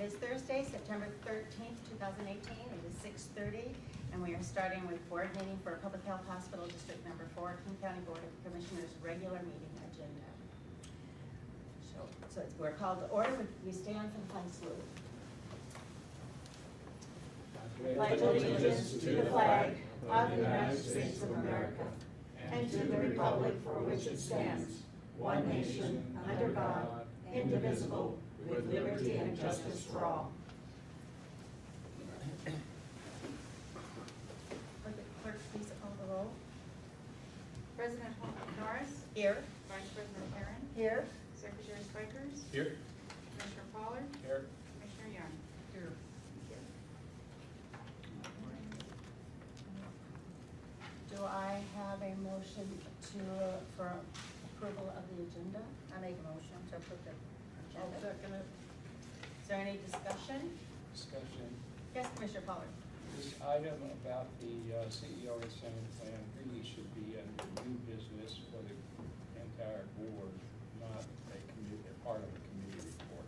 is Thursday, September 13th, 2018. It is 6:30, and we are starting with board meeting for Public Health Hospital District Number 4, King County Board of Commissioners regular meeting agenda. So we're called to order. We stand for the flag salute. Pledge allegiance to the flag of the United States of America and to the republic for which it stands, one nation, under God, indivisible, with liberty and justice for all. Would the clerk please call the roll? President Norris. Here. Vice President Aaron. Here. Secretary Spikers. Here. Commissioner Pollard. Here. Commissioner Young. Here. Do I have a motion for approval of the agenda? I make a motion to approve the agenda. I'll second it. Is there any discussion? Discussion. Yes, Commissioner Pollard. This item about the CEO incentive plan really should be a new business for the entire board, not a committee, part of a committee report.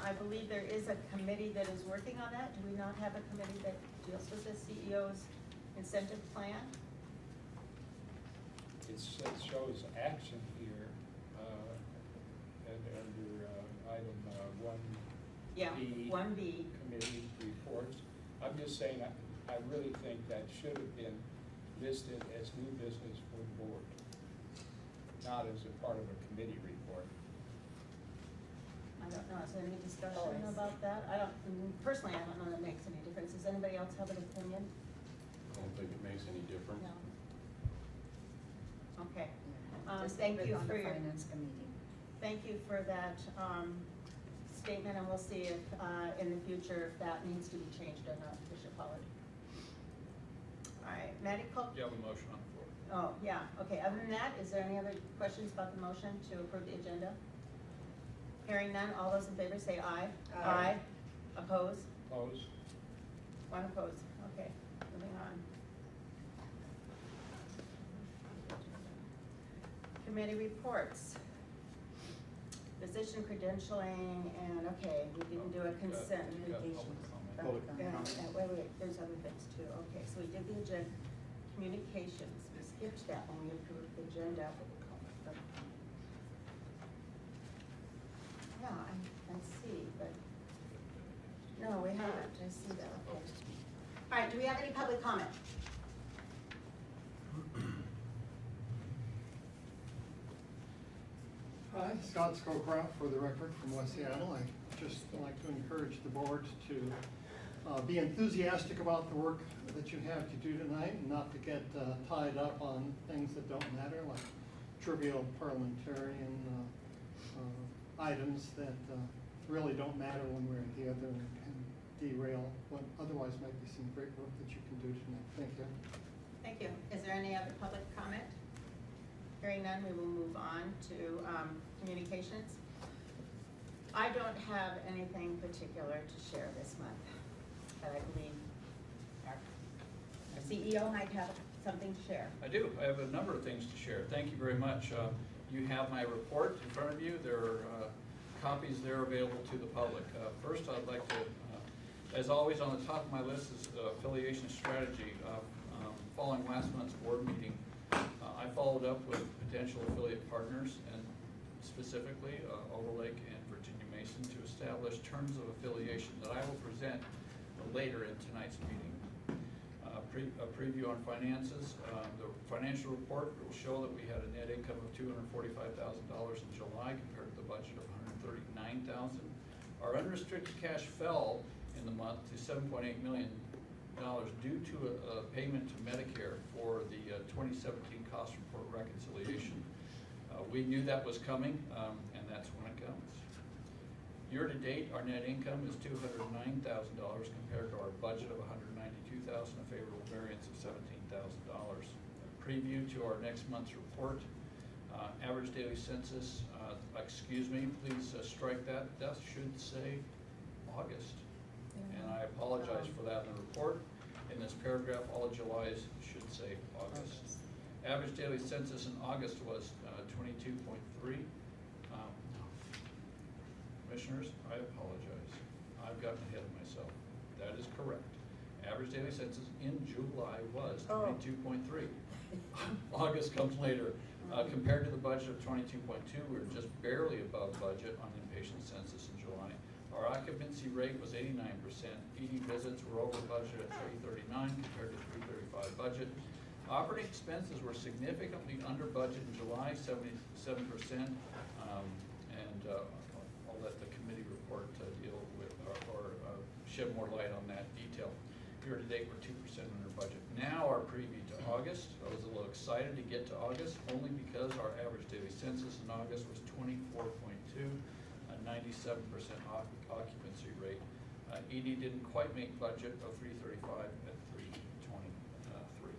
I believe there is a committee that is working on that. Do we not have a committee that deals with the CEO's incentive plan? It shows action here, and under item 1B. Yeah, 1B. Committee reports. I'm just saying, I really think that should have been listed as new business for the board, not as a part of a committee report. I don't know, is there any discussion about that? Personally, I don't know that makes any difference. Does anybody else have an opinion? I don't think it makes any difference. No. Okay. Just Thank you on for the your, finance committee. thank you for that statement, and we'll see if in the future if that needs to be changed or not, Bishop Pollard. All right, medical. You have a motion on the floor. Oh, yeah, okay. Other than that, is there any other questions about the motion to approve the agenda? Hearing none, all those in favor say aye. Aye. Oppose? Opposed? One opposed. Okay, moving on. Committee reports. Position credentialing, and okay, we didn't do a consent. You got public comment. Public Wait, there's other things too. Okay, so we did the agenda, communications. We skipped that when we approved the agenda. Yeah, I see, but, no, we haven't. I see that. Okay. All right, do we have any public comment? Hi, Scott Scowcroft for the record from West Seattle. I'd just like to encourage the board to be enthusiastic about the work that you have to do tonight and not to get tied up on things that don't matter, like trivial parliamentarian items that really don't matter one way or the other and can derail what otherwise might be some great work that you can do tonight. Thank you. Thank you. Is there any other public comment? Hearing none, we will move on to communications. I don't have anything particular to share this month, but I believe our CEO might have something to share. I do. I have a number of things to share. Thank you very much. You have my report in front of you. There are copies there available to the public. First, I'd like to, as always, on the top of my list is affiliation strategy. Following last month's board meeting, I followed up with potential affiliate partners, and specifically Overlake and Virginia Mason, to establish terms of affiliation that I will present later in tonight's meeting. A preview on finances. The financial report will show that we had a net income of $245,000 in July compared to the budget of $139,000. Our unrestricted cash fell in the month to $7.8 million due to a payment to Medicare for the 2017 cost report reconciliation. We knew that was coming, and that's when it comes. Year to date, our net income is $209,000 compared to our budget of $192,000, a favorable variance of $17,000. Preview to our next month's report. Average daily census, excuse me, please strike that. That should say August. And I apologize for that in the report. In this paragraph, all of July's should say August. Average daily census in August was 22.3. Commissioners, I apologize. I've gotten ahead of myself. That is correct. Average daily census in July was Oh. 22.3. August comes later. Compared to the budget of 22.2, we were just barely above budget on inpatient census in July. Our occupancy rate was 89%. ED visits were over budget at 339 compared to 335 budget. Operating expenses were significantly under budget in July, 77%. I'll let the committee report deal with or shed more light on that detail. Year to date, we're 2% under budget. Now our preview to August. I was a little excited to get to August only because our average daily census in August was 24.2, a 97% occupancy rate. ED didn't quite make budget of 335 at 323.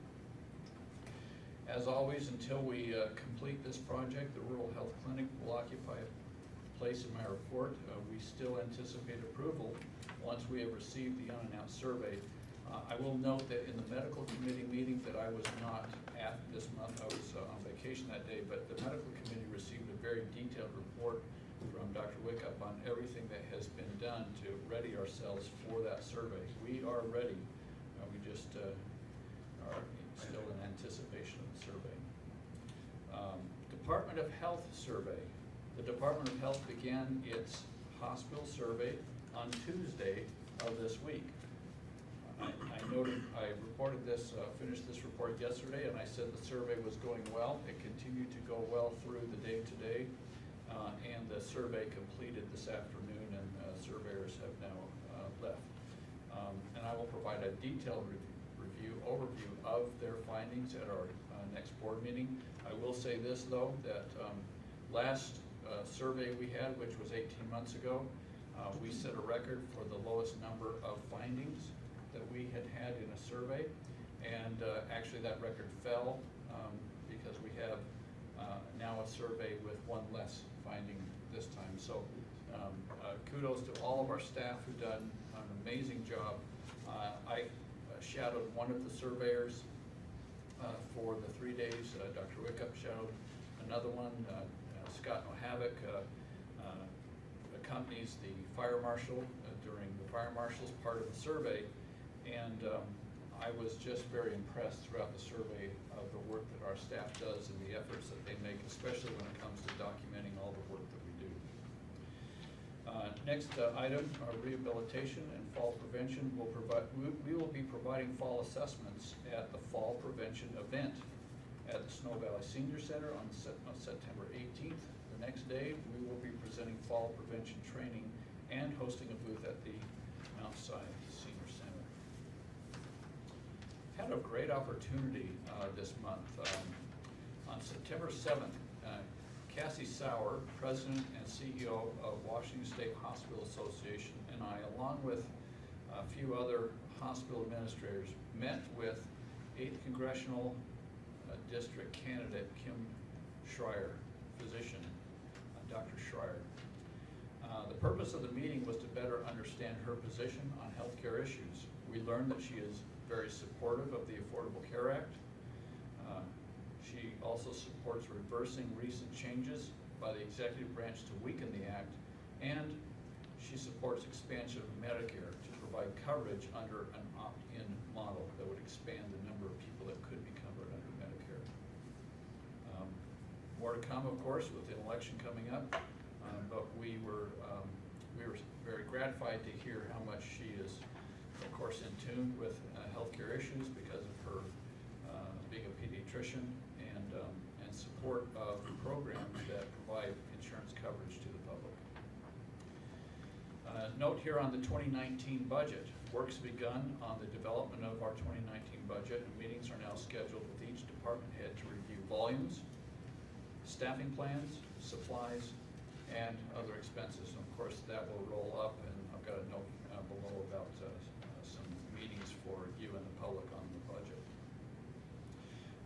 As always, until we complete this project, the Rural Health Clinic will occupy a place in my report. We still anticipate approval once we have received the unannounced survey. I will note that in the medical committee meeting that I was not at this month, I was on vacation that day, but the medical committee received a very detailed report from Dr. Wickup on everything that has been done to ready ourselves for that survey. We are ready. We just are still in anticipation of the survey. Department of Health survey. The Department of Health began its hospital survey on Tuesday of this week. I reported this, finished this report yesterday, and I said the survey was going well. It continued to go well through the day today, and the survey completed this afternoon, and surveyors have now left. And I will provide a detailed overview of their findings at our next board meeting. I will say this though, that last survey we had, which was 18 months ago, we set a record for the lowest number of findings that we had in a survey, and actually that record fell because we have now a survey with one less finding this time. So kudos to all of our staff who've done an amazing job. I shadowed one of the surveyors for the 3 days. Dr. Wickup shadowed another one. Scott Nohavik accompanies the fire marshal during the fire marshal's part of the survey, and I was just very impressed throughout the survey of the work that our staff does and the efforts that they make, especially when it comes to documenting all the work that we do. Next item, rehabilitation and fall prevention. We will be providing fall assessments at the fall prevention event at the Snow Valley Senior Center on September 18th. The next day, we will be presenting fall prevention training and hosting a booth at the Mount Sinai Senior Center. Had a great opportunity this month. On September 7th, Cassie Sauer, President and CEO of Washington State Hospital Association, and I, along with a few other hospital administrators, met with 8th Congressional District candidate Kim Schreier, physician, Dr. Schreier. The purpose of the meeting was to better understand her position on healthcare issues. We learned that she is very supportive of the Affordable Care Act. She also supports reversing recent changes by the executive branch to weaken the act, and she supports expansion of Medicare to provide coverage under an opt-in model that would expand the number of people that could be covered under Medicare. More to come, of course, with the election coming up, but we were very gratified to hear how much she is, of course, in tune with healthcare issues because of her being a pediatrician and support of programs that provide insurance coverage to the public. Note here on the 2019 budget, work's begun on the development of our 2019 budget, and meetings are now scheduled with each department head to review volumes, staffing plans, supplies, and other expenses. And of course, that will roll up, and I've got a note below about some meetings for you and the public on the budget.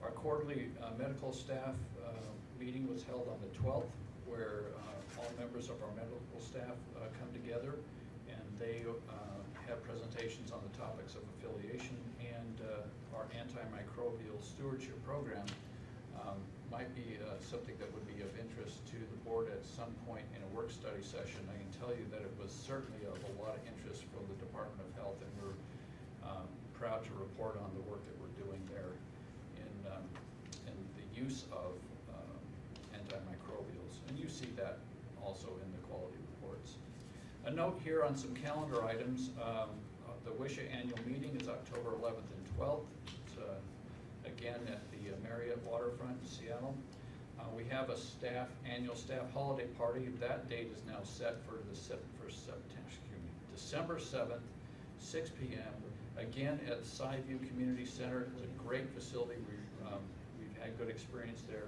Our quarterly medical staff meeting was held on the 12th, where all members of our medical staff come together, and they have presentations on the topics of affiliation and our antimicrobial stewardship program. might be something that would be of interest to the board at some point in a work study session. I can tell you that it was certainly of a lot of interest from the Department of Health, and we're proud to report on the work that we're doing there in the use of antimicrobials. And you see that also in the quality reports. A note here on some calendar items. The WISHA annual meeting is October 11th and 12th. It's again at the Marriott Waterfront in Seattle. We have a annual staff holiday party. That date is now set for December 7th, 6 p.m. Again at Skyview Community Center. It's a great facility. We've had good experience there.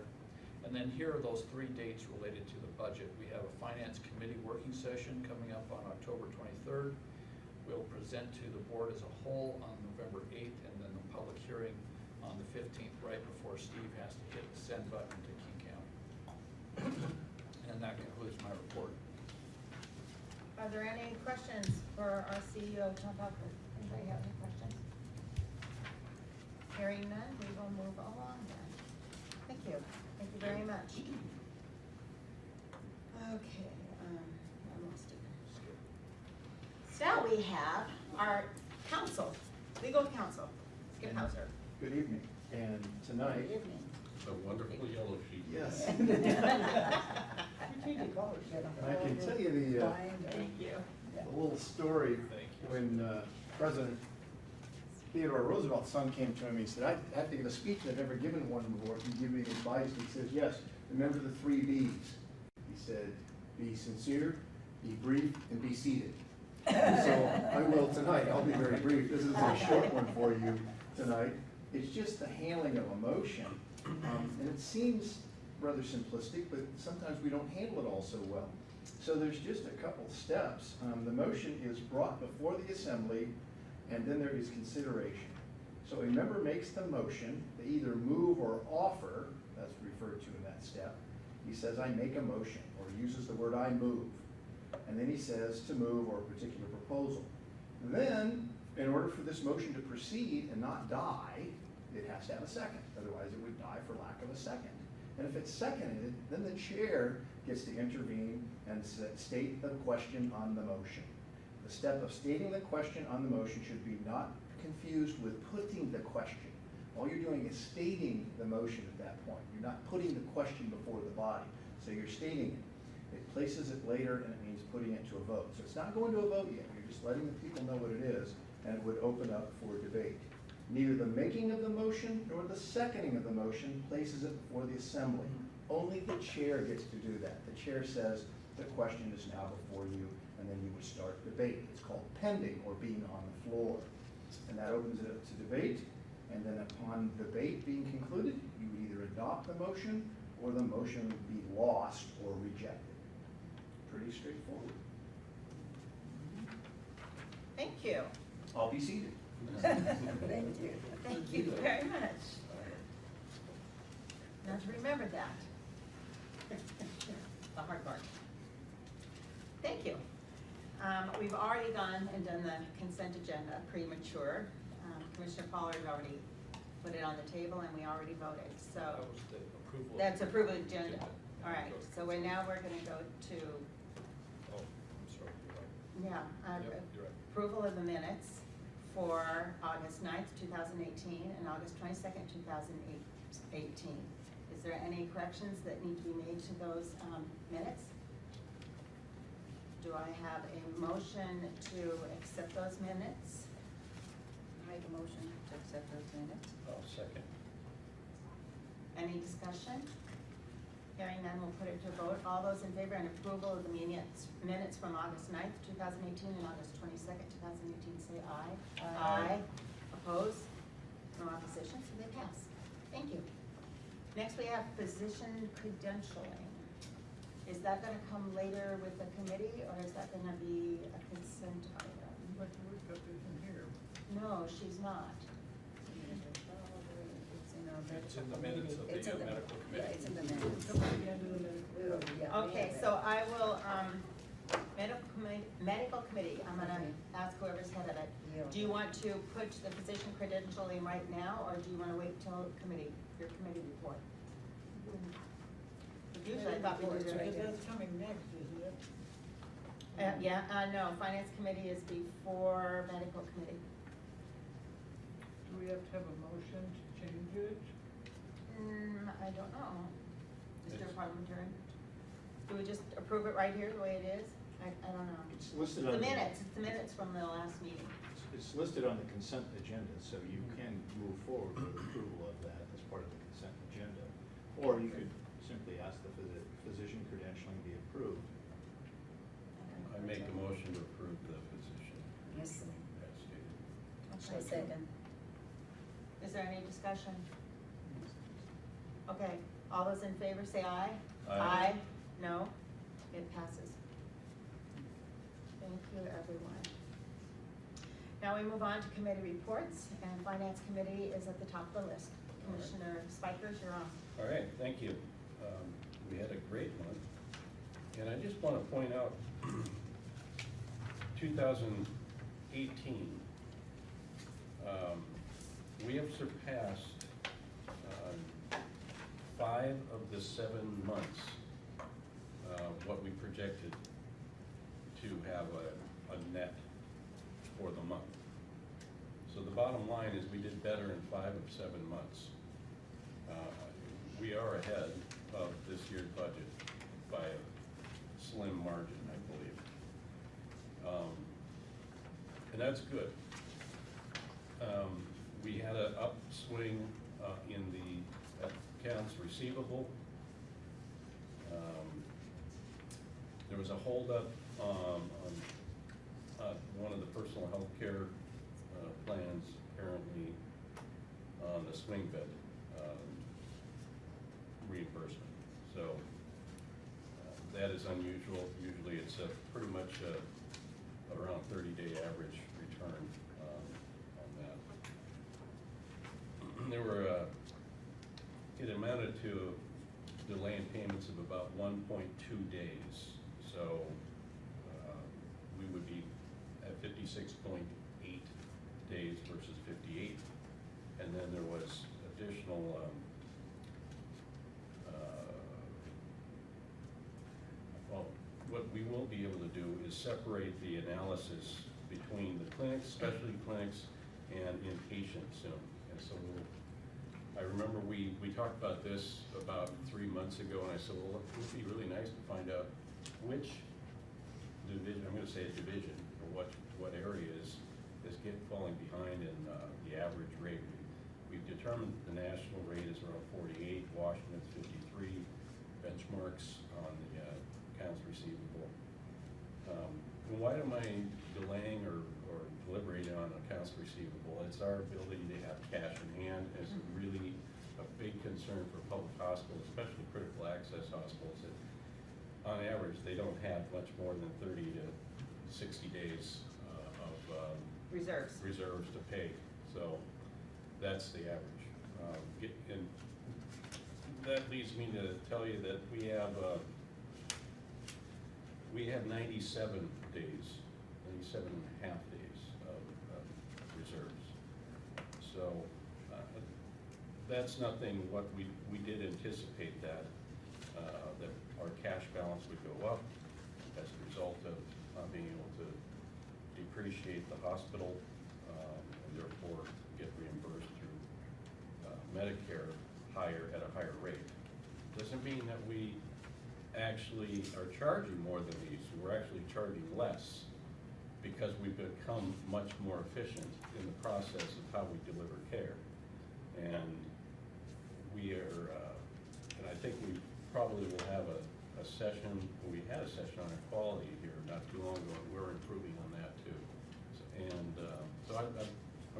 And then here are those 3 dates related to the budget. We have a Finance Committee working session coming up on October 23rd. We'll present to the board as a whole on November 8th, and then the public hearing on the 15th, right before Steve has to hit the send button to King County. And that concludes my report. Are there any questions for our CEO, Tom Buckley? Anybody have any questions? Hearing none, we will move along then. Thank you. Thank you very much. Okay, I lost it. Now we have our counsel, legal counsel, Skip Hauser. Good evening, and tonight. Good evening. It's a wonderful yellow sheet. Yes. Strategic colors. I can tell you Thank you. the little story when President Theodore Roosevelt's son came to him, he said, I have to give a speech. I've never given one before. Can you give me advice? He says, yes, remember the 3 B's. He said, be sincere, be brief, and be seated. So I will tonight. I'll be very brief. This is a short one for you tonight. It's just the handling of emotion. And it seems rather simplistic, but sometimes we don't handle it all so well. So there's just a couple steps. The motion is brought before the assembly, and then there is consideration. So a member makes the motion, they either move or offer, that's referred to in that step. He says, I make a motion, or uses the word I move. And then he says to move or a particular proposal. Then, in order for this motion to proceed and not die, it has to have a second. Otherwise, it would die for lack of a second. And if it's seconded, then the chair gets to intervene and state the question on the motion. The step of stating the question on the motion should be not confused with putting the question. All you're doing is stating the motion at that point. You're not putting the question before the body. So you're stating it. It places it later, and it means putting it to a vote. So it's not going to a vote yet. You're just letting the people know what it is, and it would open up for debate. Neither the making of the motion nor the seconding of the motion places it before the assembly. Only the chair gets to do that. The chair says, the question is now before you, and then you would start debate. It's called pending, or being on the floor. And that opens it up to debate, and then upon debate being concluded, you would either adopt the motion, or the motion would be lost or rejected. Pretty straightforward. Thank you. I'll be seated. Thank you. Thank you very much. Now to remember that. The hard part. Thank you. We've already done the consent agenda, premature. Commissioner Pollard already put it on the table, and we already voted, so. That was the approval. That's approval agenda. All right, so we're gonna go to, Oh, I'm sorry, you're right. yeah, Yep, you're right. approval of the minutes for August 9th, 2018, and August 22nd, 2018. Is there any corrections that need to be made to those minutes? Do I have a motion to accept those minutes? Make a motion to accept those minutes. Oh, second. Any discussion? Hearing none, we'll put it to vote. All those in favor and approval of the minutes from August 9th, 2018 and August 22nd, 2018, say aye. Aye. Opposed? No opposition, so they pass. Thank you. Next, we have physician credentialing. Is that gonna come later with the committee, or is that gonna be a consent item? But we've got this in here. No, she's not. It's in the minutes of It's the in the- medical Yeah, committee. it's in the minutes. Yeah, Okay, yeah. so I will, medical committee, I'm gonna ask whoever's head of it. Yeah. Do you want to put the physician credentialing right now, or do you wanna wait till your committee report? Usually I thought we did it right here. That's coming next, isn't it? No, finance committee is before medical committee. Do we have to have a motion to change it? I don't know. Mr. Parliamentarian, do we just approve it right here the way it is? I don't know. It's listed The on. minutes, it's the minutes from the last meeting. It's listed on the consent agenda, so you can move forward with approval of that as part of the consent agenda. Or you could simply ask the physician credentialing be approved. I make a motion to approve the physician. Yes. As stated. I second. Is there any discussion? Okay, all those in favor say aye. Aye. No? It passes. Thank you, everyone. Now we move on to committee reports, and finance committee is at the top of the list. Commissioner Spikers, you're on. All right, thank you. We had a great month, and I just want to point out, 2018, we have surpassed 5 of the 7 months what we projected to have a net for the month. So the bottom line is we did better in 5 of 7 months. We are ahead of this year's budget by a slim margin, I believe. And that's good. We had an upswing in the accounts receivable. There was a holdup on one of the personal health care plans, apparently on the swing bed reimbursement. So that is unusual. Usually it's pretty much around 30-day average return on that. There were, it amounted to delay in payments of about 1.2 days. So we would be at 56.8 days versus 58. And then there was additional well, what we will be able to do is separate the analysis between the clinics, specialty clinics, and inpatient soon. And so I remember we talked about this about 3 months ago, and I said, well, it would be really nice to find out which division, I'm gonna say a division, or what areas is falling behind in the average rate. We've determined the national rate is around 48, Washington's 53, benchmarks on the accounts receivable. And why am I delaying or deliberating on accounts receivable? It's our ability to have cash in hand. It's really a big concern for public hospitals, especially critical access hospitals, that on average, they don't have much more than 30 to 60 days of reserves to pay. So that's the average. And that leads me to tell you that we have 97 days, 97 and a half days of reserves. So that's nothing what we did anticipate that our cash balance would go up as a result of not being able to depreciate the hospital and therefore get reimbursed through Medicare at a higher rate. Doesn't mean that we actually are charging more than these. We're actually charging less because we've become much more efficient in the process of how we deliver care. And we are, and I think we probably will have a session, we had a session on equality here not too long ago, and we're improving on that too. So I'm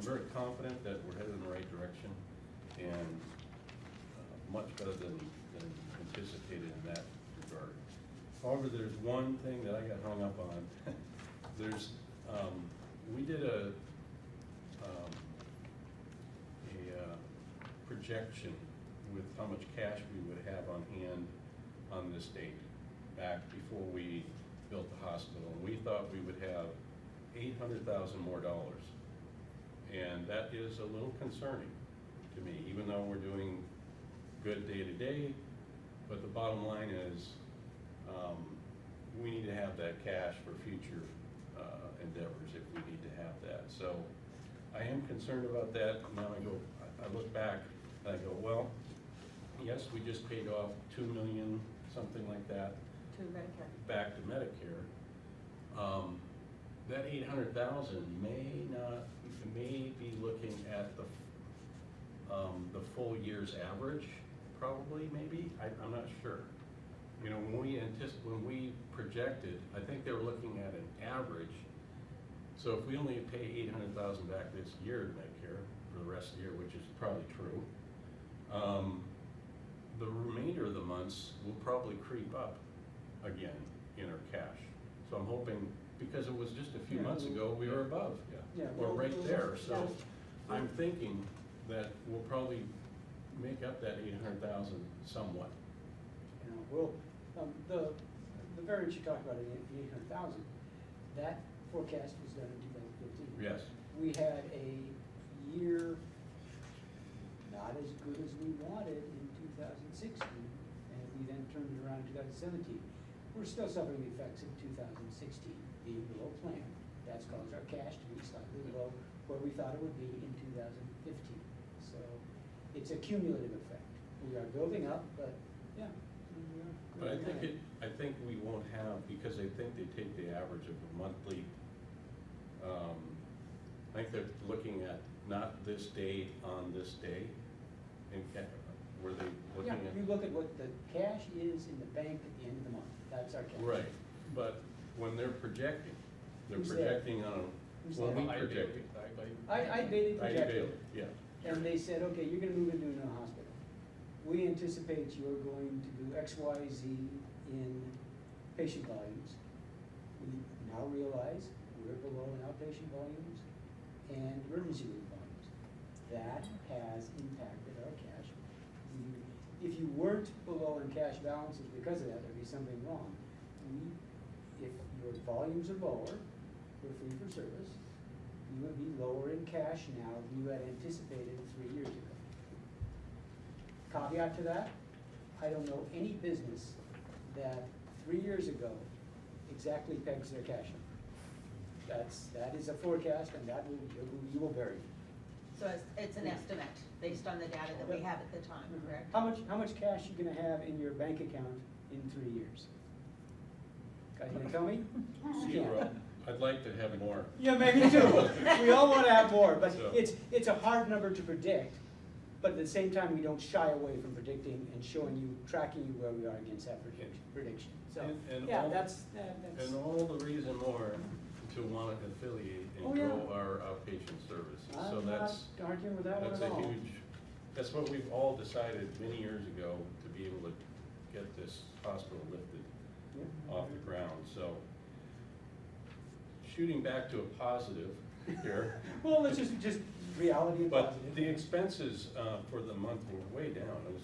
very confident that we're headed in the right direction, and much better than anticipated in that regard. However, there's one thing that I got hung up on. There's, we did a projection with how much cash we would have on hand on this date back before we built the hospital. And we thought we would have $800,000 more. And that is a little concerning to me, even though we're doing good day to day, But the bottom line is, we need to have that cash for future endeavors if we need to have that. So I am concerned about that. Now I look back and I go, well, yes, we just paid off 2 million, something like that, To Medicare. back to Medicare. That 800,000 may be looking at the full year's average, probably, maybe, I'm not sure. You know, when we projected, I think they were looking at an average. So if we only pay 800,000 back this year to Medicare for the rest of the year, which is probably true, the remainder of the months will probably creep up again in our cash. So I'm hoping, because it was just a few months ago, we were above, Yeah, or right there. So yeah. I'm thinking that we'll probably make up that 800,000 somewhat. You know, well, the variance you talked about, the 800,000, that forecast was done in 2015. Yes. We had a year not as good as we wanted in 2016, and we then turned it around in 2017. We're still suffering the effects of 2016 being below plan. That's caused our cash to be slightly below where we thought it would be in 2015. So it's a cumulative effect. We are building up, but yeah. we are But I growing. think we won't have, because I think they take the average of the monthly, I think they're looking at not this day on this day, and were they looking Yeah, at? you look at what the cash is in the bank at the end of the month. That's our cash. Right, but when they're projecting, they're Who's that? projecting on, Who's when that? we I project. Bailey. I Bailey I projected. Bailey, yeah. And they said, okay, you're gonna move into a hospital. We anticipate you're going to do X, Y, Z in patient volumes. We now realize we're below in outpatient volumes and emergency room volumes. That has impacted our cash. If you weren't below in cash balances because of that, there'd be something wrong. If your volumes are lower, we're free for service, you would be lower in cash now than you had anticipated 3 years ago. Caveat to that, I don't know any business that 3 years ago exactly pegs their cash number. That is a forecast, and that will, you will vary. So it's an estimate based on the data that we have at the time, correct? How much cash you gonna have in your bank account in 3 years? Guys, you gonna tell me? You can't. 0. I'd like to have more. Yeah, maybe too. We all wanna have more, but So- it's a hard number to predict. But at the same time, we don't shy away from predicting and showing you, tracking you where we are against that prediction. So, And yeah, all- that's. And all the reason more to want to affiliate Oh, and yeah. grow our outpatient services. So I'm not that's arguing with that one a at all. huge, that's what we've all decided many years ago, to be able to get this hospital lifted Yeah. off the ground. So shooting back to a positive here. Well, let's just reality and But positive. the expenses for the month were way down. It was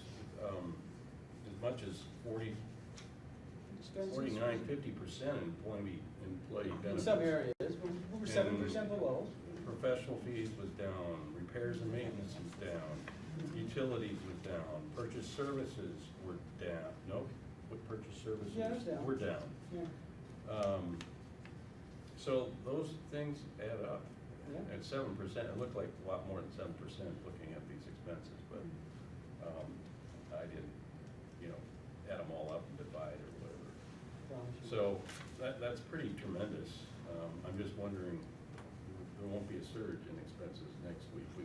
as much as 49, 50% employee In benefits. some areas, we're 7% below. Professional fees was down, repairs and maintenance was down, utilities was down, purchase services were down. Nope, what purchase services Yeah, it's down. were down. Yeah. So those things add up. Yeah. At 7%, it looked like a lot more than 7% looking at these expenses, but I didn't, add them all up and divide or whatever. Promise you. So that's pretty tremendous. I'm just wondering, there won't be a surge in expenses next week. We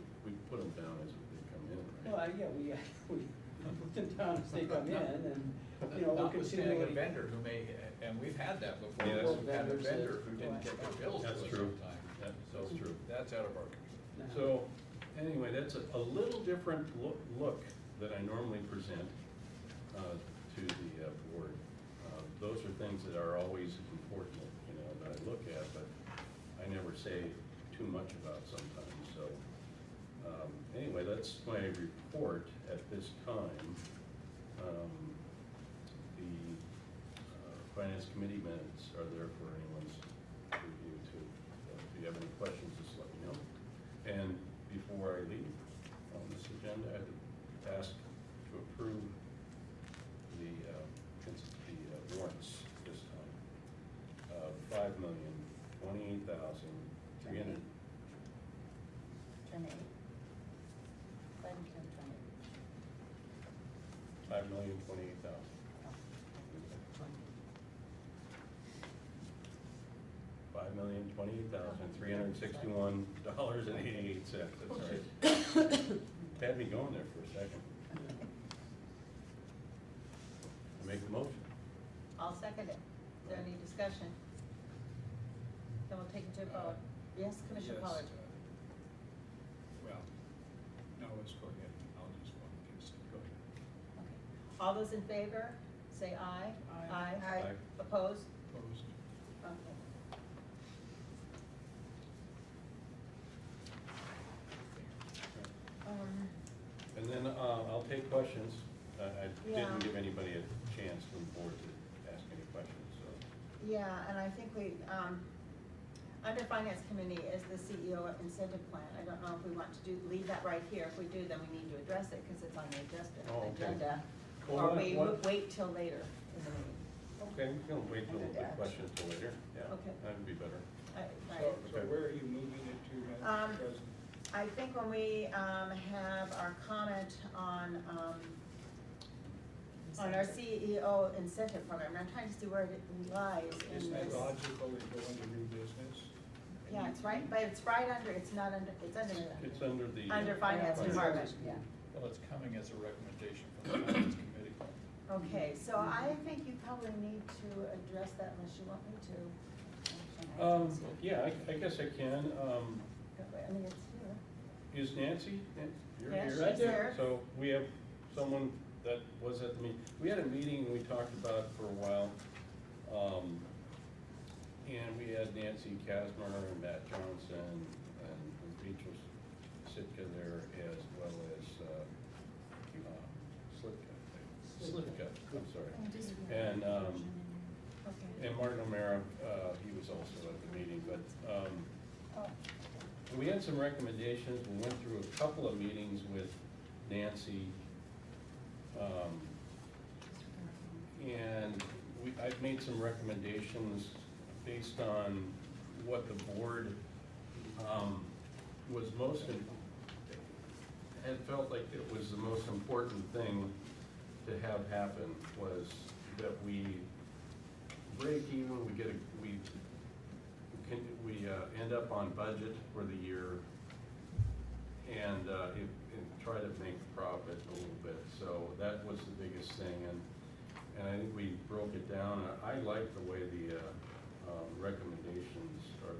put them down as they come in, Well, right? yeah, we put them down as they come in, and, we're Notwithstanding a continually. vendor who may, and we've had that before, Yes. we've had a Vendors that- vendor who didn't get their bills to us That's true. sometime. That's true. That's out of our control. No. So, anyway, that's a little different look that I normally present to the board. Those are things that are always important, that I look at, but I never say too much about sometimes. So, anyway, that's my report at this time. The Finance Committee minutes are there for anyone's review too. So if you have any questions, just let me know. And before I leave on this agenda, I'd ask to approve the $5,028,000. $5,028,361.88, that's right. Had me going there for a second. Make the motion. I'll second it. Is there any discussion? Then we'll take it to a vote. Yes, Commissioner Yes, Pollard? Well, no, let's go ahead. I'll just vote against it. Go ahead. Okay. All those in favor, say aye. Aye. Aye. Opposed? Opposed? Okay. And then I'll take questions. I Yeah. didn't give anybody a chance from the board to ask any questions, so. Yeah, and I think we, under Finance Committee is the CEO incentive plan. I don't know if we want to leave that right here. If we do, then we need to address it because it's on the Oh, okay. agenda. Well, Or what- we what- wait till later in the meeting. Okay, we can wait till Under the that. questions till later, yeah. Okay. That'd be better. So where are you moving it to, Madam President? I think when we have our comment on our CEO incentive program, I'm trying to see where it lies in Isn't that this. logical to go into new business? Yeah, it's right, but it's right under, it's not under, it's under, It's under the. under Finance Department, yeah. Well, it's coming as a recommendation from the Finance Committee. Okay, so I think you probably need to address that unless you want me to. Yeah, I guess I can. I mean, it's here. Is Nancy, you're Yeah, here? she's Right there. here. So we have someone that was at the meeting. We had a meeting we talked about for a while. And we had Nancy Kasmer and Matt Johnson and Rachel Sitka there as well as Slitka, I'm sorry. And, Okay. and Martin O'Mara, he was also at the meeting, but, we had some recommendations. We went through a couple of meetings with Nancy. And I've made some recommendations based on what the board, was had felt like it was the most important thing to have happen was that we break even, we end up on budget for the year and try to make profit a little bit. So that was the biggest thing, and I think we broke it down. I like the way the recommendations or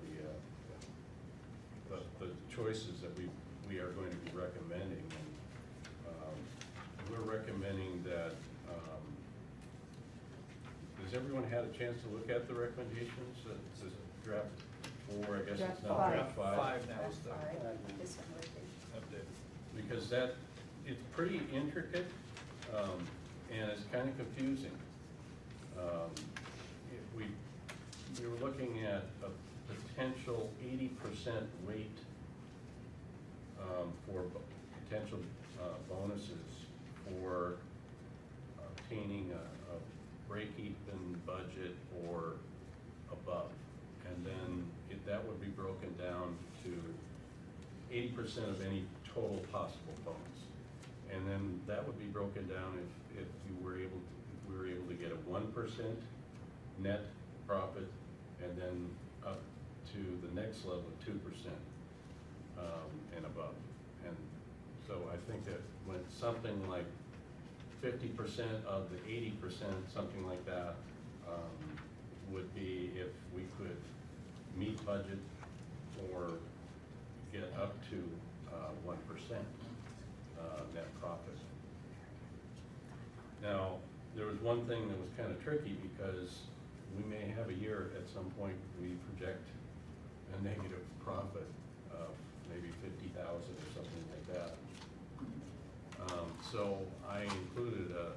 the choices that we are going to be recommending. And we're recommending that. Has everyone had a chance to look at the recommendations? This is draft 4, I guess it's now draft 5. Five now is the This one right there. update. Because it's pretty intricate, and it's kind of confusing. We were looking at a potential 80% rate for potential bonuses for obtaining a break-even budget or above. And then that would be broken down to 80% of any total possible bonus. And then that would be broken down if we were able to get a 1% net profit, and then up to the next level of 2% and above. And so I think that when something like 50% of the 80%, something like that, would be if we could meet budget or get up to 1% net profit. Now, there was one thing that was kind of tricky because we may have a year at some point we project a negative profit of maybe 50,000 or something like that. So I included a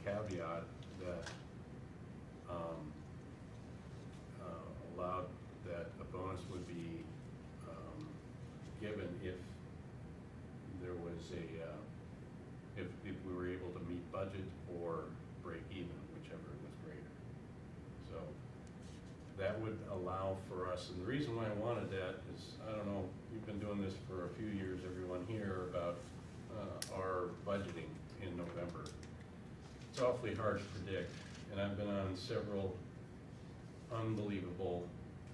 caveat that allowed that a bonus would be given if there was if we were able to meet budget or break even, whichever was greater. So that would allow for us, and the reason why I wanted that is, I don't know, we've been doing this for a few years, everyone here, about our budgeting in November. it's awfully hard to predict, and I've been on several unbelievable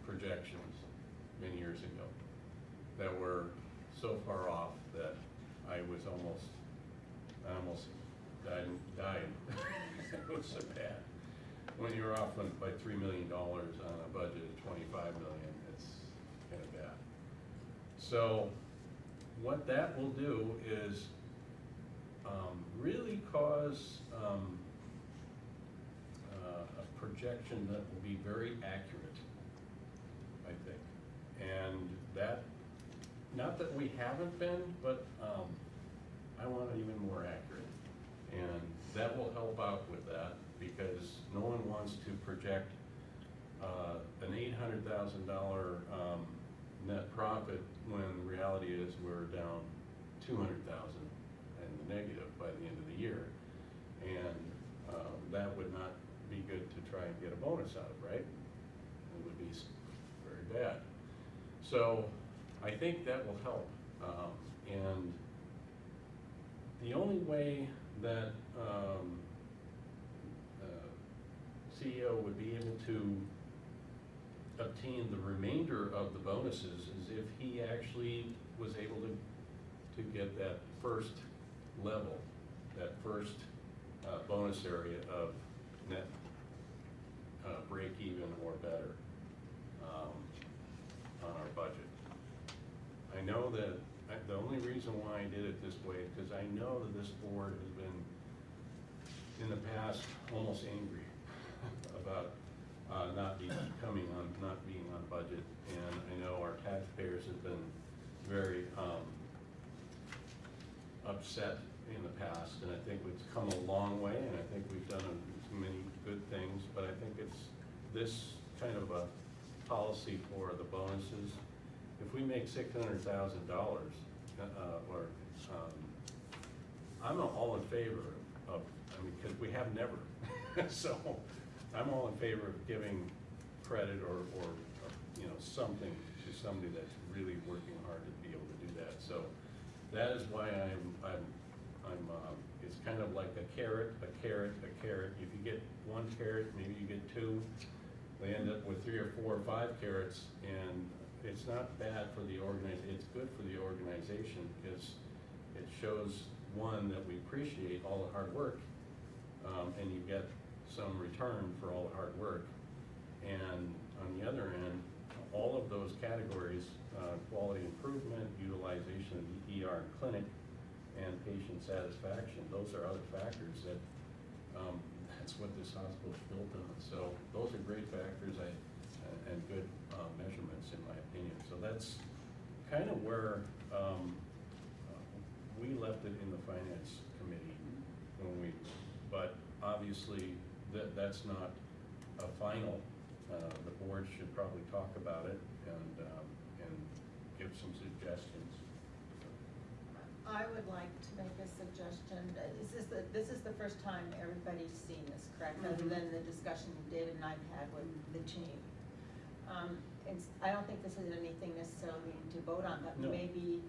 projections many years ago that were so far off that I almost died. It was so bad. When you're off by $3 million on a budget of $25 million, it's kind of bad. So what that will do is really cause a projection that will be very accurate, I think. And that, not that we haven't been, but I want it even more accurate. And that will help out with that, because no one wants to project an $800,000 net profit when the reality is we're down 200,000 in the negative by the end of the year. And that would not be good to try and get a bonus out of, right? It would be very bad. So I think that will help. And the only way that CEO would be able to obtain the remainder of the bonuses is if he actually was able to get that first level, that first bonus area of net break even or better on our budget. I know that the only reason why I did it this way is because I know that this board has been in the past almost angry about not being on budget, and I know our taxpayers have been very upset in the past, and I think it's come a long way, and I think we've done many good things, but I think it's this kind of a policy for the bonuses. If we make $600,000, I'm all in favor of, because we have never, so I'm all in favor of giving credit or something to somebody that's really working hard to be able to do that. So that is why it's kind of like a carrot, a carrot, a carrot. If you get one carrot, maybe you get two. They end up with 3 or 4 or 5 carrots, and it's not bad for the it's good for the organization, because it shows, one, that we appreciate all the hard work, and you get some return for all the hard work. And on the other end, all of those categories, quality improvement, utilization of the ER and clinic, and patient satisfaction, those are other factors that, that's what this hospital is built on. So those are great factors and good measurements, in my opinion. So that's kind of where we left it in the finance committee but obviously that's not a final. The board should probably talk about it and give some suggestions. I would like to make a suggestion. This is the first time everybody's seen this, correct? Other than the discussion David and I've had with the team. I don't think this is anything necessarily to vote on, but No. maybe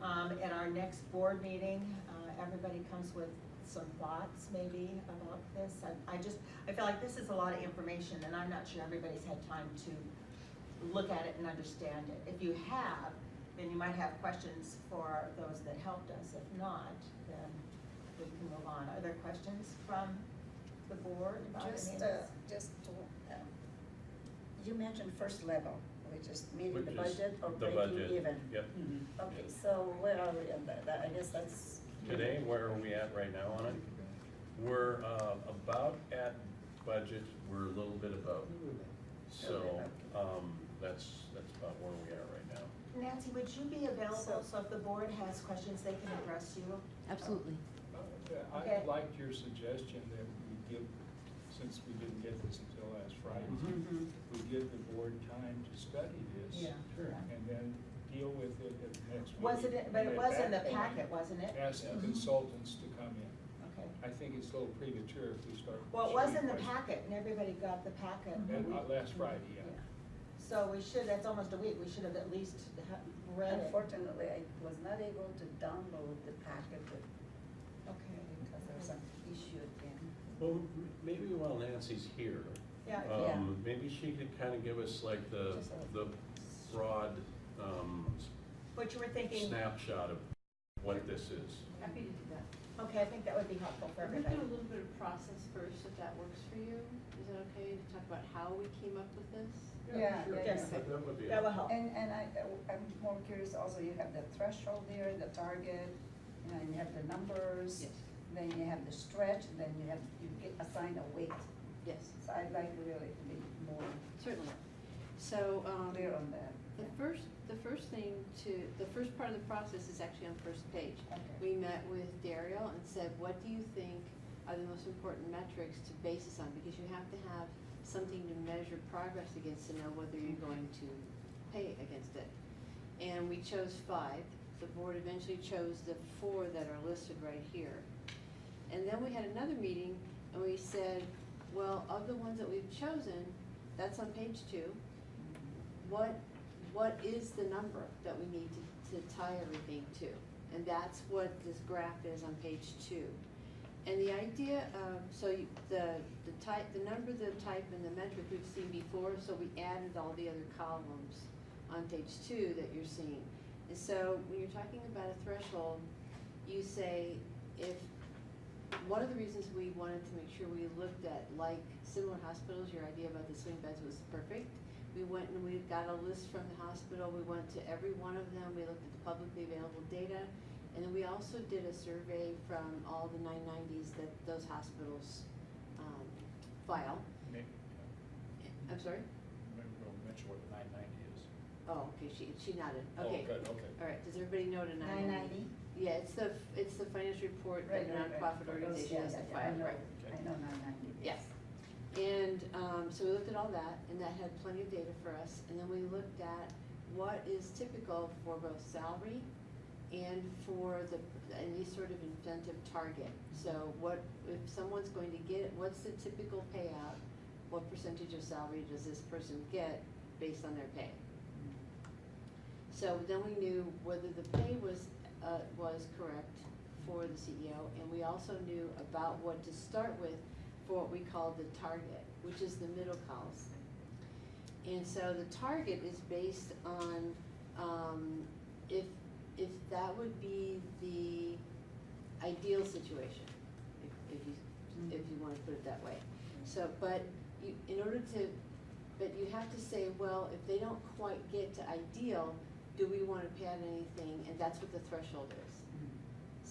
at our next board meeting, everybody comes with some thoughts maybe about this. I feel like this is a lot of information, and I'm not sure everybody's had time to look at it and understand it. If you have, then you might have questions for those that helped us. If not, then we can move on. Are there questions from the board about any of this? You mentioned first level, which is meeting Which the is budget or the breaking budget. even. Yep. Okay, so where are we on that? I guess that's. Today, where are we at right now on it? We're about at budget. We're a little bit above. So that's about where we are right now. Nancy, would you be available, so if the board has questions, they can address you? Absolutely. Okay. I liked your suggestion that we give, since we didn't get this until last Friday, we give the board time to study this. Yeah. Sure. And then deal with it at the next meeting. Was it, but it And was at in the that point, packet, wasn't it? ask the consultants to come in. Okay. I think it's a little premature if we start. Well, it was in shooting the questions. packet, and everybody got the packet. Last Friday, yeah. So we should, that's almost a week, we should have at least read it. Unfortunately, I was not able to download the packet Okay. because there was some issue again. Well, maybe while Nancy's here, Yeah. maybe she could kind of give us like Just the broad What you were thinking, snapshot of what this is. Happy to do that. okay, I think that would be helpful for We're gonna everybody. do a little bit of process first, if that works for you. Is that okay to talk about how we came up with this? Yeah, sure. yeah, Yes. yeah. That would be. That will help. And I'm more curious also, you have the threshold there, the target, and then you have the numbers. Yes. Then you have the stretch, and then you get assigned a weight. Yes, So I'd like really to be more certainly. So, clear on that. the first part of the process is actually on the first page. Okay. We met with Daryl and said, what do you think are the most important metrics to base this on? Because you have to have something to measure progress against to know whether you're going to pay against it. And we chose 5. The board eventually chose the 4 that are listed right here. And then we had another meeting and we said, well, of the ones that we've chosen, that's on page 2. What is the number that we need to tie everything to? And that's what this graph is on page 2. And the idea of, the number, the type, and the metric we've seen before, so we added all the other columns on page 2 that you're seeing. And so when you're talking about a threshold, you say, if, one of the reasons we wanted to make sure we looked at like similar hospitals, your idea about the swing beds was perfect. We went and we got a list from the hospital, we went to every one of them, we looked at the publicly available data, and then we also did a survey from all the 990s that those hospitals file. I'm sorry? Maybe we'll mention what the 990 is. Oh, okay, she nodded, Oh, okay. good, okay. All right, does everybody know what a 990? 990? Yeah, it's the financial report that a nonprofit organization has to file, right? I know 990. Yes. And so we looked at all that, and that had plenty of data for us. And then we looked at what is typical for both salary and for any sort of incentive target. So what, if someone's going to get, what's the typical payout? What percentage of salary does this person get based on their pay? So then we knew whether the pay was correct for the CEO, and we also knew about what to start with for what we call the target, which is the middle column. And so the target is based on if that would be the ideal situation, if you want to put it that way. So, but you, in order to, but you have to say, well, if they don't quite get to ideal, do we want to pay out anything? And that's what the threshold is.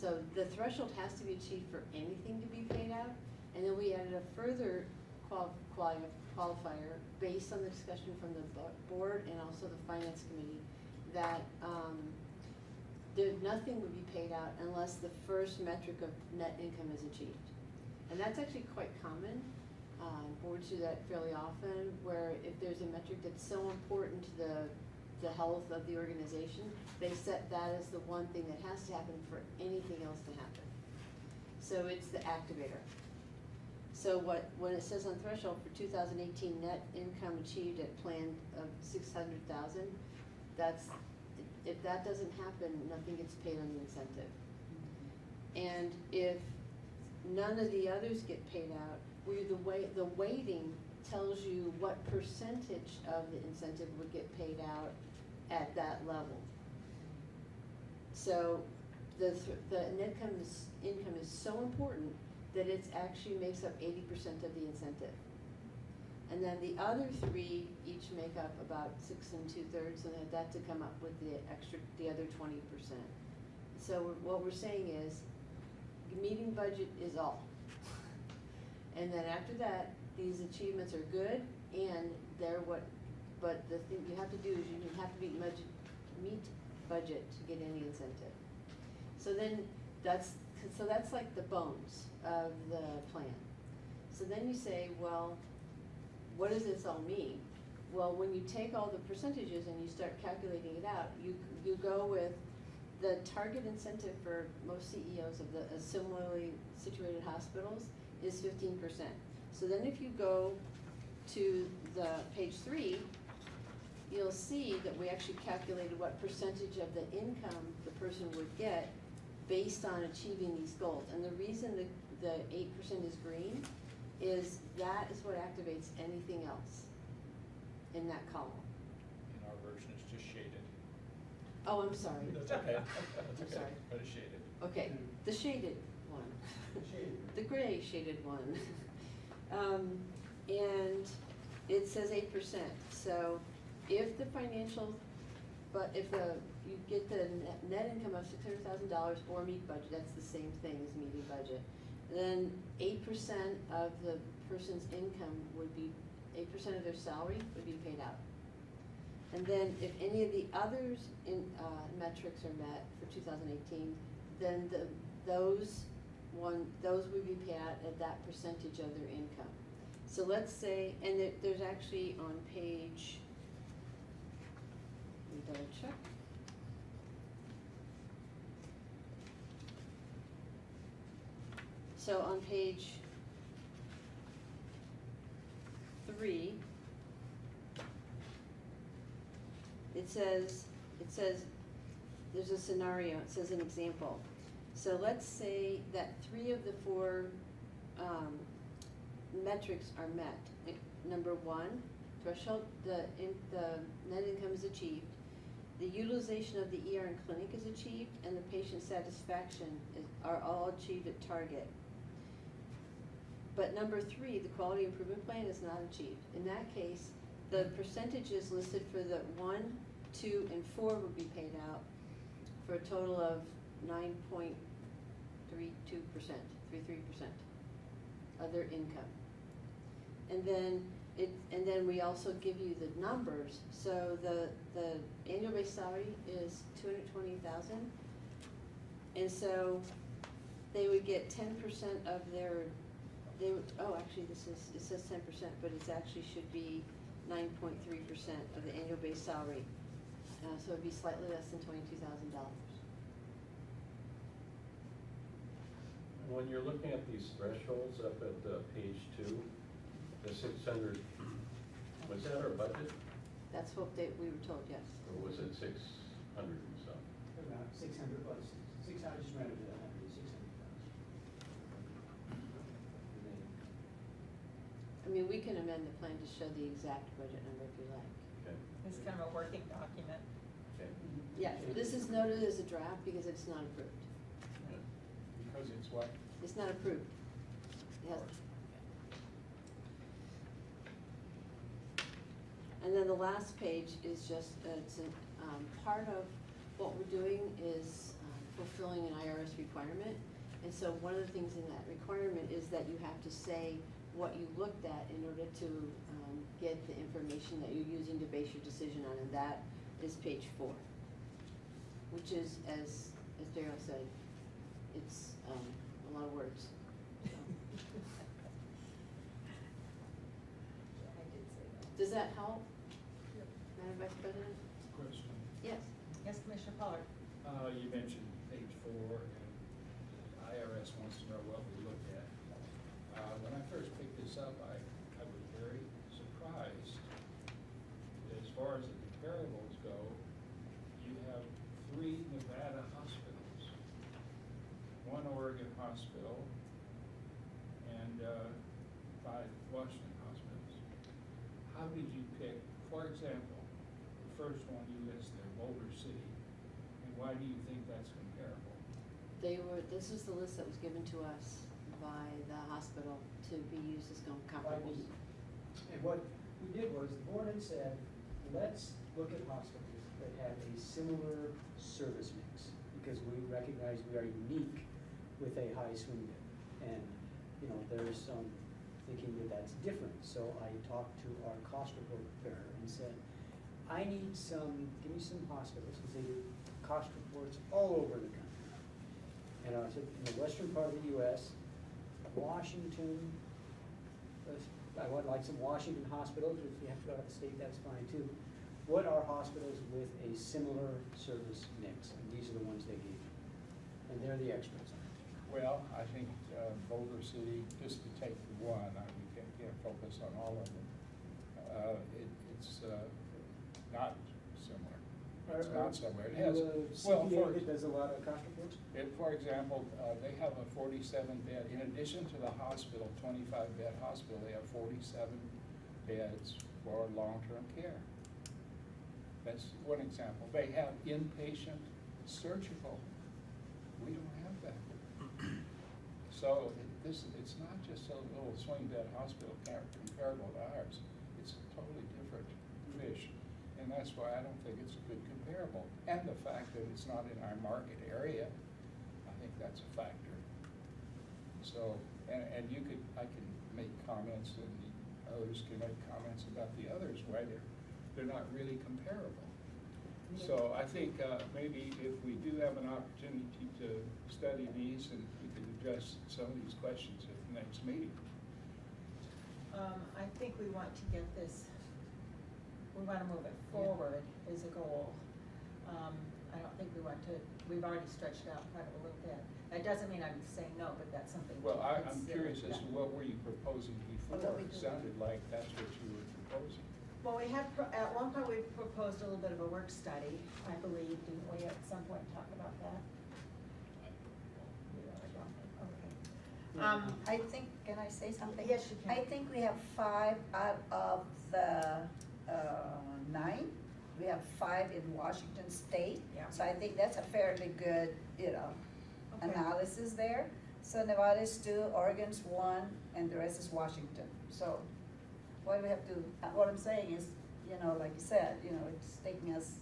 So the threshold has to be achieved for anything to be paid out. And then we added a further qualifier based on the discussion from the board and also the finance committee that nothing would be paid out unless the first metric of net income is achieved. And that's actually quite common. Boards do that fairly often, where if there's a metric that's so important to the health of the organization, they set that as the one thing that has to happen for anything else to happen. So it's the activator. So when it says on threshold for 2018 net income achieved at plan of 600,000, that's, if that doesn't happen, nothing gets paid on the incentive. And if none of the others get paid out, the weighting tells you what percentage of the incentive would get paid out at that level. So the net income is so important that it actually makes up 80% of the incentive. And then the other 3 each make up about 6 2/3, and that to come up with the other 20%. So what we're saying is, meeting budget is all. And then after that, these achievements are good, and they're but the thing you have to do is you have to meet budget to get any incentive. So then that's like the bones of the plan. So then you say, well, what does this all mean? Well, when you take all the percentages and you start calculating it out, you go with the target incentive for most CEOs of the similarly situated hospitals is 15%. So then if you go to the page 3, you'll see that we actually calculated what percentage of the income the person would get based on achieving these goals. And the reason the 8% is green, is that is what activates anything else in that column. In our version, it's just shaded. Oh, I'm sorry. That's okay. I'm That's okay, sorry. but it's shaded. Okay, the shaded one. The gray shaded one. And it says 8%, so if the financial, but if you get the net income of $600,000 or meet budget, that's the same thing as meeting budget, then 8% of the person's income would be, 8% of their salary would be paid out. And then if any of the others in, metrics are met for 2018, then those would be paid out at that percentage of their income. So let's say, and there's actually on page, let me double check. So on page 3, it says, there's a scenario, it says an example. So let's say that 3 of the 4 metrics are met. Number 1, threshold, the net income is achieved, the utilization of the ER and clinic is achieved, and the patient satisfaction are all achieved at target. But number 3, the quality improvement plan is not achieved. In that case, the percentages listed for the 1, 2, and 4 would be paid out for a total of 9.32%, 33% of their income. And then we also give you the numbers. So the annual base salary is $220,000, and so they would get 10% of their. They would, oh, actually, it says 10%, but it actually should be 9.3% of the annual base salary. So it'd be slightly less than $22,000. When you're looking at these thresholds up at page 2, the 600, was that our budget? That's what we were told, yes. Or was it 600 and some? About 600 plus, 600, just rounded to 100, 600,000. I mean, we can amend the plan to show the exact budget number if you like. Okay. It's kind of a working document. Okay. Yeah, this is noted as a draft because it's not approved. Yeah. Because it's what? It's not approved. It has. And then the last page is just, part of what we're doing is fulfilling an IRS requirement. And so one of the things in that requirement is that you have to say what you looked at in order to get the information that you're using to base your decision on, and that is page 4, which is, as Daryl said, it's a lot of words. So. I did say that. Does that help, Madam Vice President? Question. Yes. Yes, Commissioner Pollard. You mentioned page 4, and IRS wants to know what we looked at. When I first picked this up, I was very surprised. As far as the comparables go, you have 3 Nevada hospitals, 1 Oregon hospital, and 5 Washington hospitals. How did you pick, for example, the first one you list there, Boulder City, and why do you think that's comparable? This is the list that was given to us by the hospital to be used as comparables. And what we did was, the board had said, let's look at hospitals that have a similar service mix, because we recognize we are unique with a high swing bid. And, you know, there's some thinking that that's different. So I talked to our cost report preparer and said, I need give me some hospitals, because they do cost reports all over the country. And I said, in the western part of the U.S., Washington, I would like some Washington hospitals. If you have to go out of the state, that's fine too. What are hospitals with a similar service mix? And these are the ones they gave me. And they're the experts on it. Well, I think Boulder City, just to take the one, we can't focus on all of them. It's not similar. It's not somewhere. It Are has, you a well, CPA that does a lot of cost reports? for example, they have a 47-bed, in addition to the hospital, 25-bed hospital, they have 47 beds for long-term care. That's one example. They have inpatient surgical. We don't have that. So it's not just a little swing bed hospital comparable to ours. It's a totally different fish. And that's why I don't think it's a good comparable. And the fact that it's not in our market area, I think that's a factor. So, and I can make comments and the others can make comments about the others, why they're not really comparable. So I think maybe if we do have an opportunity to study these, and we could address some of these questions at the next meeting. I think we want to get this, we want to move it forward as a goal. I don't think we want to, we've already stretched it out quite a little bit. That doesn't mean I'm saying no, but that's something to Well, I'm consider. curious as to what were you proposing before? What we It do. sounded like that's what you were proposing. Well, we had, at one point, we proposed a little bit of a work study, I believe, didn't we, at some point talk about that? Okay. I think, can I say something? Yes, you can. I think we have 5 out of the 9. We have 5 in Washington State. Yeah. So I think that's a fairly good, Okay. analysis there. So Nevada's 2, Oregon's 1, and the rest is Washington. So what we have to, what I'm saying is, like you said, it's taking us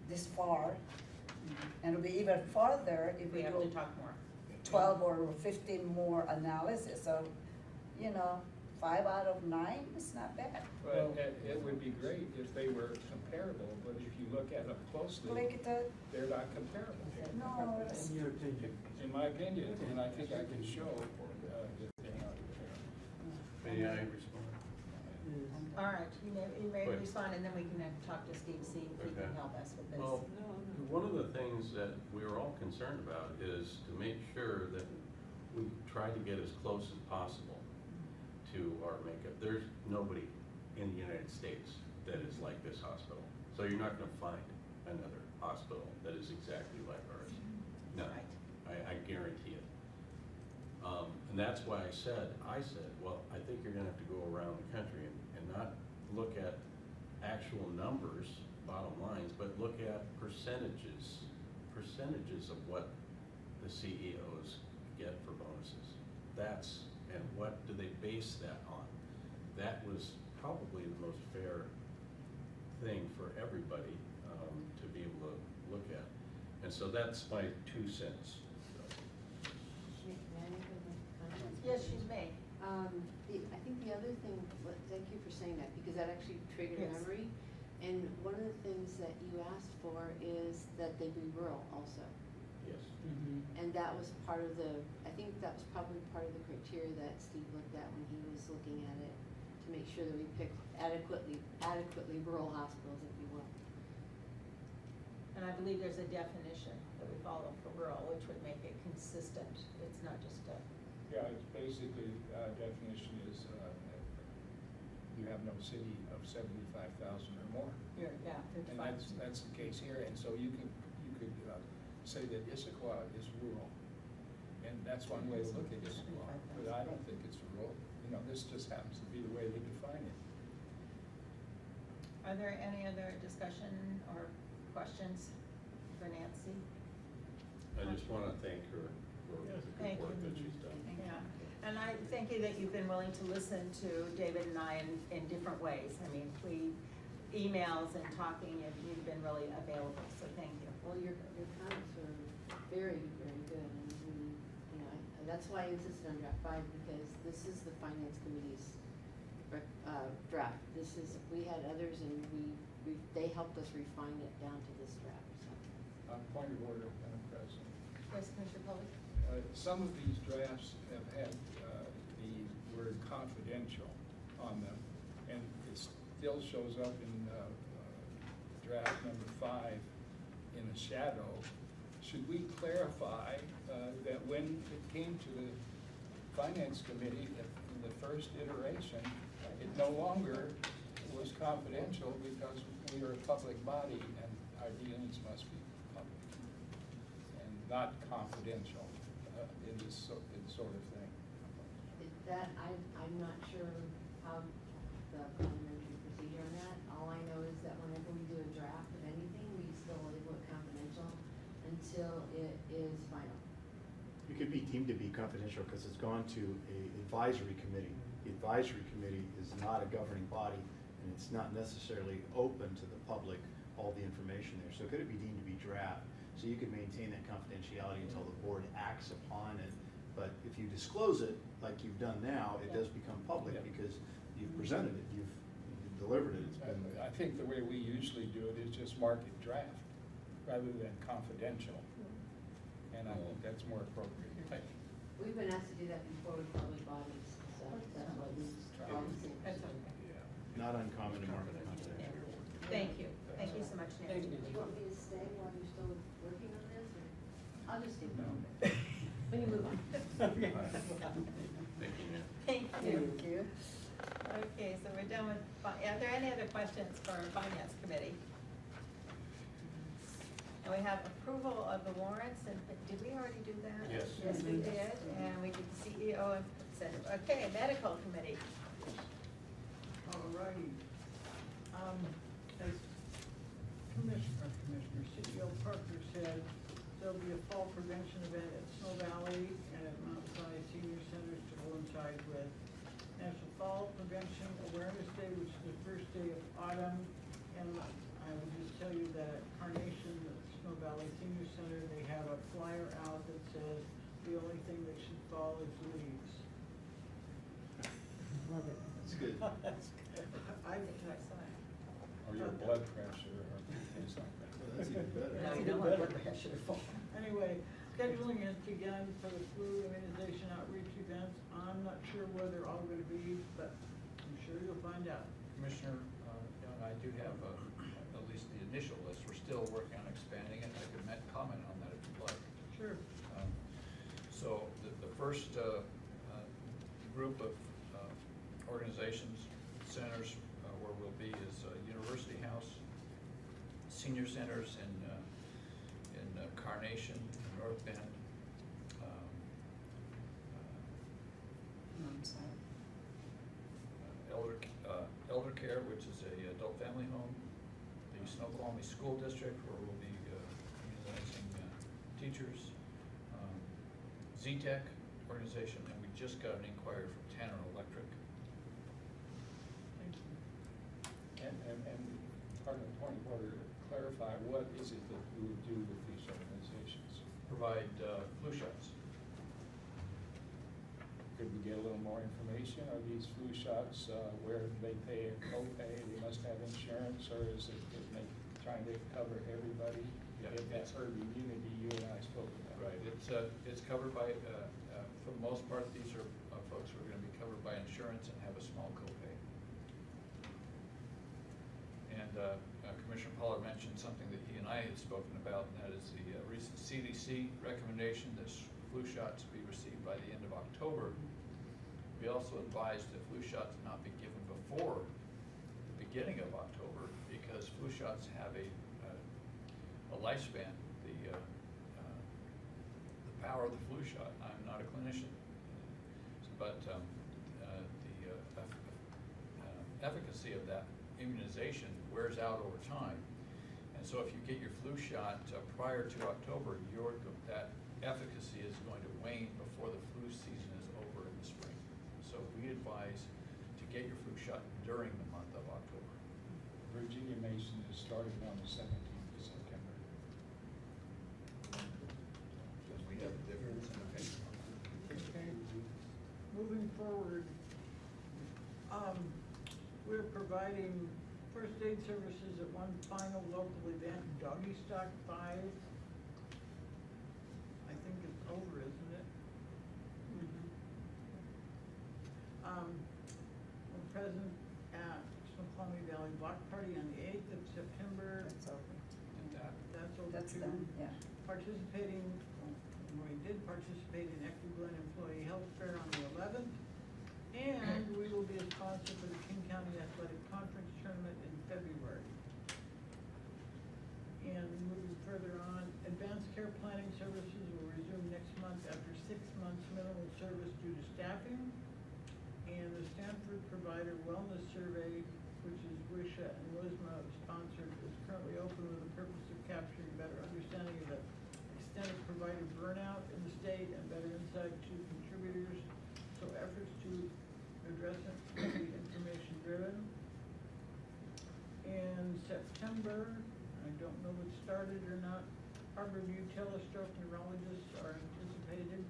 this far. And it'll be even farther if We we have do to talk more. 12 or 15 more analysis. So, 5 out of 9 is not bad. But it would be great if they were comparable, but if you look at them closely, Look at the, they're not comparable. no, it's- In your opinion? In my opinion, and I think I can show that they're not comparable. May I respond? All right, you may Quick. respond, and then we can talk to Steve, see if he can Okay. help us with this. Well, one of the things that we were all concerned about is to make sure that we try to get as close as possible to our makeup. There's nobody in the United States that is like this hospital. So you're not gonna find another hospital that is exactly like ours. No, Right. I guarantee it. And that's why I said, well, I think you're gonna have to go around the country and not look at actual numbers, bottom lines, but look at percentages of what the CEOs get for bonuses. And what do they base that on? That was probably the most fair thing for everybody to be able to look at. And so that's my 2 cents. Yes, she's May. I think the other thing, thank you for saying that, because that actually triggered a Yes. memory. And one of the things that you asked for is that they be rural also. Yes. And that was part of I think that was probably part of the criteria that Steve looked at when he was looking at it, to make sure that we picked adequately rural hospitals, if you will. And I believe there's a definition that we follow for rural, which would make it consistent. It's not just a, Yeah, it's basically, definition is, you have no city of 75,000 or more. yeah, And 55. that's the case here, and so you could say that Issaquah is rural. And that's one way to look at Issaquah, but I don't think it's rural. This just happens to be the way they define it. Are there any other discussion or questions for Nancy? I just wanna thank her for the Thank good work you. that she's done. Yeah, and I thank you that you've been willing to listen to David and I in different ways. I mean, emails and talking, and you've been really available, so thank you. Well, your comments were very, very good, and that's why I insisted on draft 5, because this is the finance committee's draft. We had others, and they helped us refine it down to this draft, so. Point of order, Madam President. Yes, Commissioner Polley? Some of these drafts have had the word confidential on them, and it still shows up in draft number 5 in a shadow. Should we clarify that when it came to the Finance Committee in the first iteration, it no longer was confidential because we are a public body, and our dealings must be public and not confidential in this sort of thing. That, I'm not sure how the parliamentary procedure on that. All I know is that whenever we do a draft of anything, we still label it confidential until it is final. You could be deemed to be confidential because it's gone to an advisory committee. The advisory committee is not a governing body, and it's not necessarily open to the public, all the information there. So could it be deemed to be draft? So you could maintain that confidentiality until the board acts upon it. But if you disclose it, like you've done now, it does become public Yeah. because you've presented it, you've delivered it. It's been, I think the way we usually do it is just mark it draft rather than confidential. And I think that's more appropriate. We've been asked to do that before with public bodies, so that's why we obviously. That's okay. not uncommon to mark it confidential. Thank you. Thank you so much, Nancy. Do you want me to stay while you're still working on this, or? I'll just do it. No. When you move on. Thank you, Nan. Thank you. Thank you. Okay, so we're done with, are there any other questions for our Finance Committee? And we have approval of the warrants, and did we already do that? Yes. Yes, we did, and we did the CEO and consent. Okay, Medical Committee. All righty. As Commissioner CEO Parker said, there'll be a fall prevention event at Snow Valley and at Mount Sinai Senior Centers to coincide with National Fall Prevention Awareness Day, which is the first day of autumn. And I will just tell you that at Carnation, the Snow Valley Senior Center, they have a flyer out that says, the only thing that should fall is leaves. Love it. That's good. That's good. Or your blood pressure or things like that. That's even better. No, you don't want blood pressure to fall. Anyway, scheduling has begun for the flu immunization outreach events. I'm not sure where they're all gonna be, but I'm sure you'll find out. Commissioner, Young, I do have at least the initial list. We're still working on expanding it. I could comment on that if you'd like. Sure. So the first group of organizations, centers where we'll be is University House, senior centers in Carnation, North Bend, No, I'm sorry. Elder Care, which is a adult family home, the Snoqualmie School District, where we'll be immunizing teachers, Z-Tech organization, and we just got an inquiry from Tanner Electric. Thank you. And part of the point, order to clarify, what is it that you would do with these organizations? Provide flu shots. Could we get a little more information? Are these flu shots where they pay a copay, they must have insurance, or is it trying to cover everybody? Yeah. If that's herd immunity you and I spoke about. Right, it's covered by, for the most part, these are folks who are gonna be covered by insurance and have a small copay. And Commissioner Pollard mentioned something that he and I had spoken about, and that is the recent CDC recommendation that flu shots be received by the end of October. We also advised that flu shots not be given before the beginning of October, because flu shots have a lifespan. The power of the flu shot, I'm not a clinician, but the efficacy of that immunization wears out over time. And so if you get your flu shot prior to October, that efficacy is going to wane before the flu season is over in the spring. So we advise to get your flu shot during the month of October. Virginia Mason is starting on the 17th of September. Because we have a difference in opinion. Okay. Moving forward, we're providing first aid services at one final local event, Doggy Stock 5. I think it's over, isn't it? We're present at Snoqualmie Valley Block Party on the 8th of September. That's over. That's over That's too. done, yeah. Participating, we did participate in Equity Glen Employee Health Fair on the 11th. And we will be a sponsor for the King County Athletic Conference Tournament in February. And services will resume next month after 6 months minimal service due to staffing. And the Stanford Provider Wellness Survey, which is WISHA and WISMA sponsored, is currently open with the purpose of capturing better understanding of the extent of provider burnout in the state and better insight to contributors. So efforts to address it will be information driven. In September, I don't know if it started or not, Harborview telestroke neurologists are anticipated.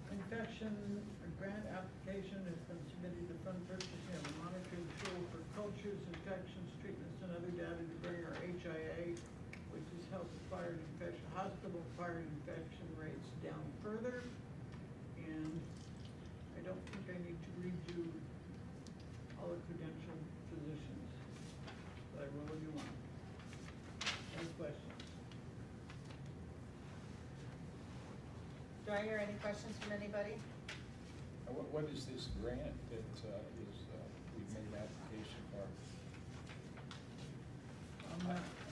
Infection, a grant application has been submitted to fund purchasing of a monitoring tool for cultures, infections, treatments, and other data to bring our HIA, which is hospital-acquired infection rates down further. And I don't think I need to read you all the credentialed physicians, but I will if you want. Any questions? Do I hear any questions from anybody? What is this grant that we've made an application for?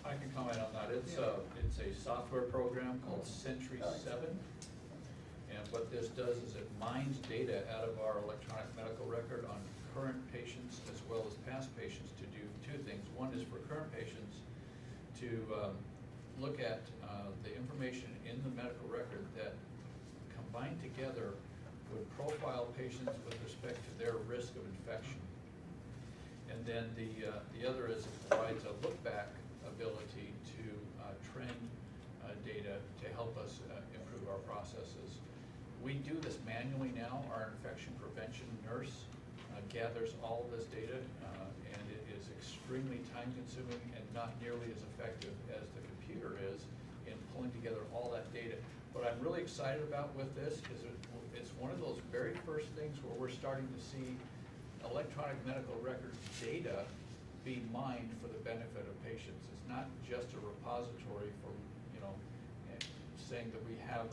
I can comment on that. It's a software program called Century 7. And what this does is it mines data out of our electronic medical record on current patients as well as past patients to do two things. One is for current patients to look at the information in the medical record that combined together would profile patients with respect to their risk of infection. And then the other is it provides a look-back ability to trend data to help us improve our processes. We do this manually now. Our infection prevention nurse gathers all of this data, and it is extremely time-consuming and not nearly as effective as the computer is in pulling together all that data. What I'm really excited about with this is it's one of those very first things where we're starting to see electronic medical record data be mined for the benefit of patients. It's not just a repository for, saying that we have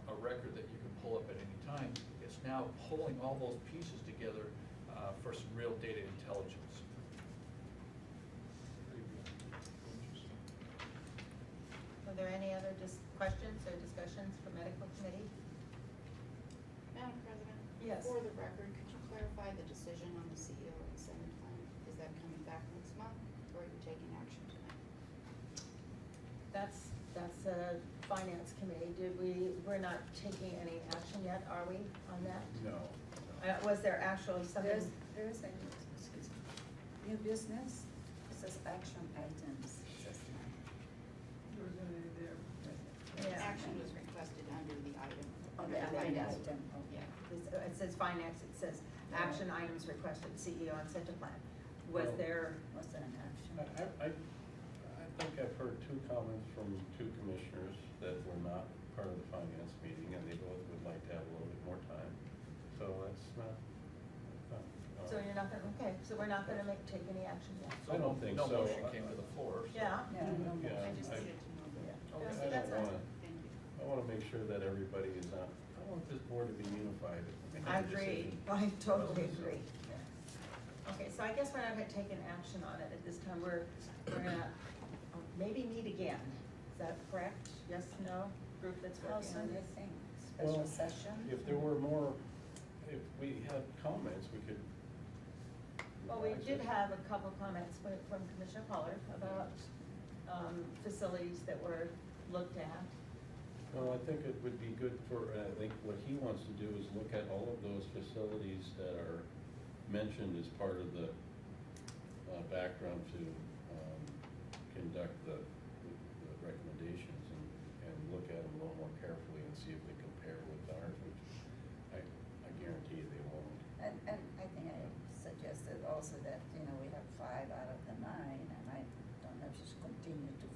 a record that you can pull up at any time. It's now pulling all those pieces together for some real data intelligence. Are there any other questions or discussions for medical committee? Madam President? Yes. For the record, could you clarify the decision on the CEO incentive plan? Is that coming back next month, or are you taking action tonight? That's a finance committee. We're not taking any action yet, are we, on that? No. Was there actually something? There's a, excuse me, new business, it says action items. It says Yours and there. Yeah. Action was requested under the item. on the Finance. item, Yeah. okay. It says finance, it says action items requested, CEO incentive plan. Was Well- there, Was there an action? I think I've heard two comments from two commissioners that were not part of the finance meeting, and they both would like to have a little bit more time. So that's not. so you're not gonna, okay, so we're not gonna take any action yet? I don't think so. No motion came to the floor. so- Yeah. Yeah, no Yeah, I just I- needed to know that. Yeah, so I that's don't fine. wanna, Thank you. I wanna make sure that everybody is on, I want this board to be unified. if we make I a agree, decision. I totally agree. Okay, so I guess we're not gonna take an action on it at this time. We're gonna maybe meet again. Is that correct? Yes, no? Group that's How working soon on do you this? think? Well, Special session? If there were more, if we had comments, we could. Well, we did have a couple comments from Commissioner Pollard about facilities that were looked at. Well, I think it would be good for, I think what he wants to do is look at all of those facilities that are mentioned as part of the background to conduct the recommendations and look at them a little more carefully and see if they compare with ours, which I guarantee you they won't. And I think I suggested also that, we have 5 out of the 9, and I don't know if she's continue to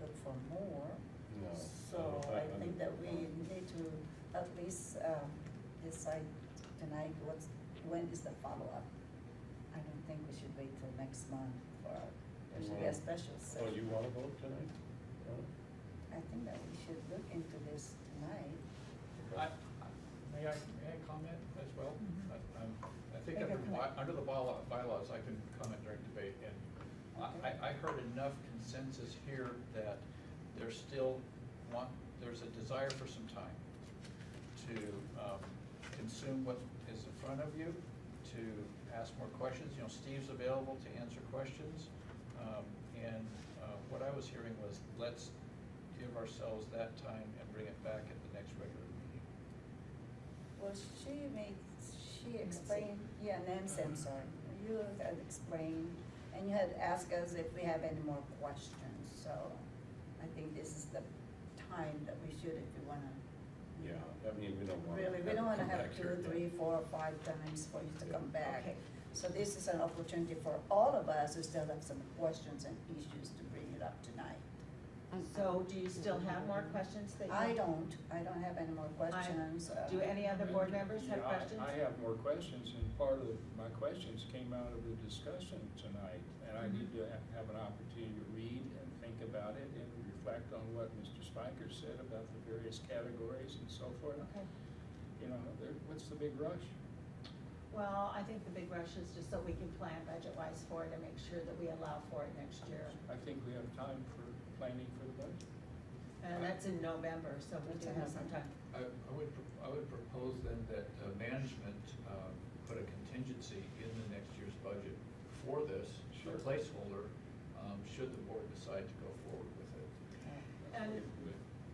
look for more. No, So I think that we need to at least decide tonight when is the follow-up. I don't think we should wait till next month for, there should be a special Oh, session. you wanna vote tonight? I think that we should look into this tonight. May I comment as well? I think Make a comment. under the bylaws, I can comment during debate, and I heard enough consensus here that there's a desire for some time to consume what is in front of you, to ask more questions. You know, Steve's available to answer questions. What I was hearing was, let's give ourselves that time and bring it back at the next regular meeting. Well, she explained, yeah, Nancy, I'm sorry, you had explained, and you had asked us if we have any more questions, so I think this is the time that we should, if you wanna. Yeah, I mean, we don't want. Really, we don't wanna come have back 2, here again. 3, 4, 5 times for you to come back. Okay. So this is an opportunity for all of us who still have some questions and issues to bring it up tonight. So do you still have more questions that you? I don't have any more questions. Do any other board members have Yeah, questions? I have more questions, and part of my questions came out of the discussion tonight, and I need to have an opportunity to read and think about it and reflect on what Mr. Spiker said about the various categories and so forth. Okay. You know, what's the big rush? Well, I think the big rush is just so we can plan budget-wise for it and make sure that we allow for it next year. I think we have time for planning for the budget. And that's in November, so we do have some time. I would propose then that management put a contingency in the next year's budget for this, a placeholder, should the board decide to go forward with it. And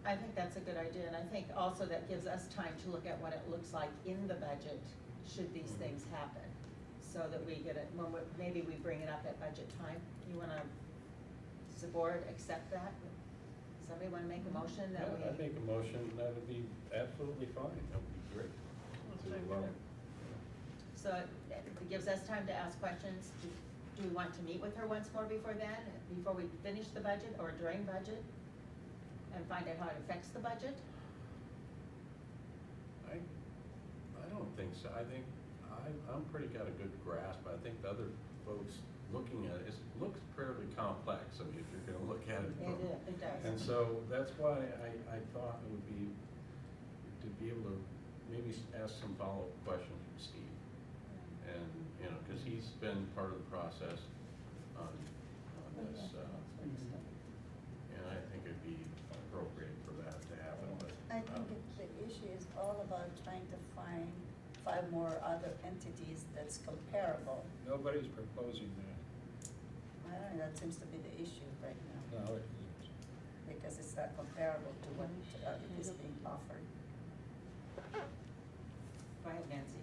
I think that's a good idea, and I think also that gives us time to look at what it looks like in the budget, should these things happen, so that we get it, when maybe we bring it up at budget time. You wanna, does the board accept that? Does somebody wanna make a motion that we? Yeah, I'd make a motion, that would be absolutely fine, that would be great. So it gives us time to ask questions. Do we want to meet with her once more before then, before we finish the budget, or during budget? And find out how it affects the budget? I don't think so. I think I'm pretty got a good grasp. I think the other folks looking at it, it looks fairly complex. I mean, if you're gonna look at it. It does. And so that's why I thought it would be, to be able to maybe ask some follow-up questions from Steve. And, you know, cause he's been part of the process on this, and I think it'd be appropriate for that to happen, but. I think the issue is all about trying to find 5 more other entities that's comparable. Nobody's proposing that. I don't know, that seems to be the issue right now, No, it isn't. because it's not comparable to what is being offered. Go ahead, Nancy.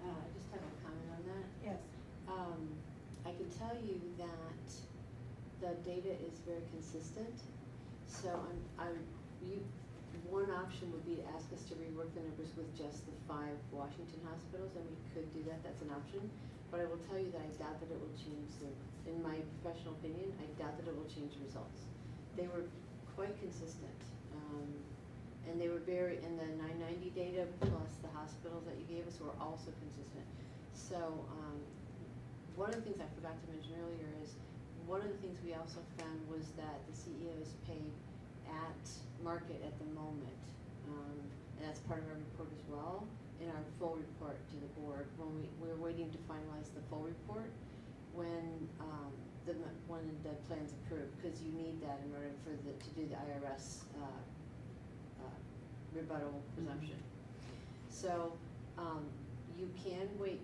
I just have a comment on that. Yes. I can tell you that the data is very consistent. So one option would be to ask us to rework the numbers with just the 5 Washington hospitals, and we could do that, that's an option. But I will tell you that I doubt that it will change in my professional opinion, I doubt that it will change results. They were quite consistent. And they were and the 990 data plus the hospitals that you gave us were also consistent. So, one of the things I forgot to mention earlier is, one of the things we also found was that the CEO is paid at market at the moment. And that's part of our report as well, in our full report to the board. When we're waiting to finalize the full report, when the plan's approved, because you need that in order to do the IRS rebuttal presumption. So, you can wait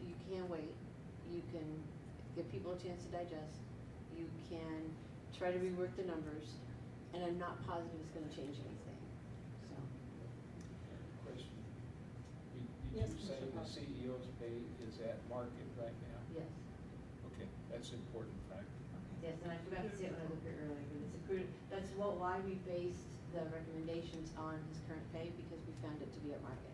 you can wait, you can give people a chance to digest, you can try to rework the numbers, and I'm not positive it's gonna change anything, so. Question. Yes, Did you say Commissioner the Parker. CEO's pay is at market right now? Yes, Okay, that's an important fact. yes, and I forgot to say it when I looked at it earlier, but it's accrued, that's why we based the recommendations on his current pay, because we found it to be at market.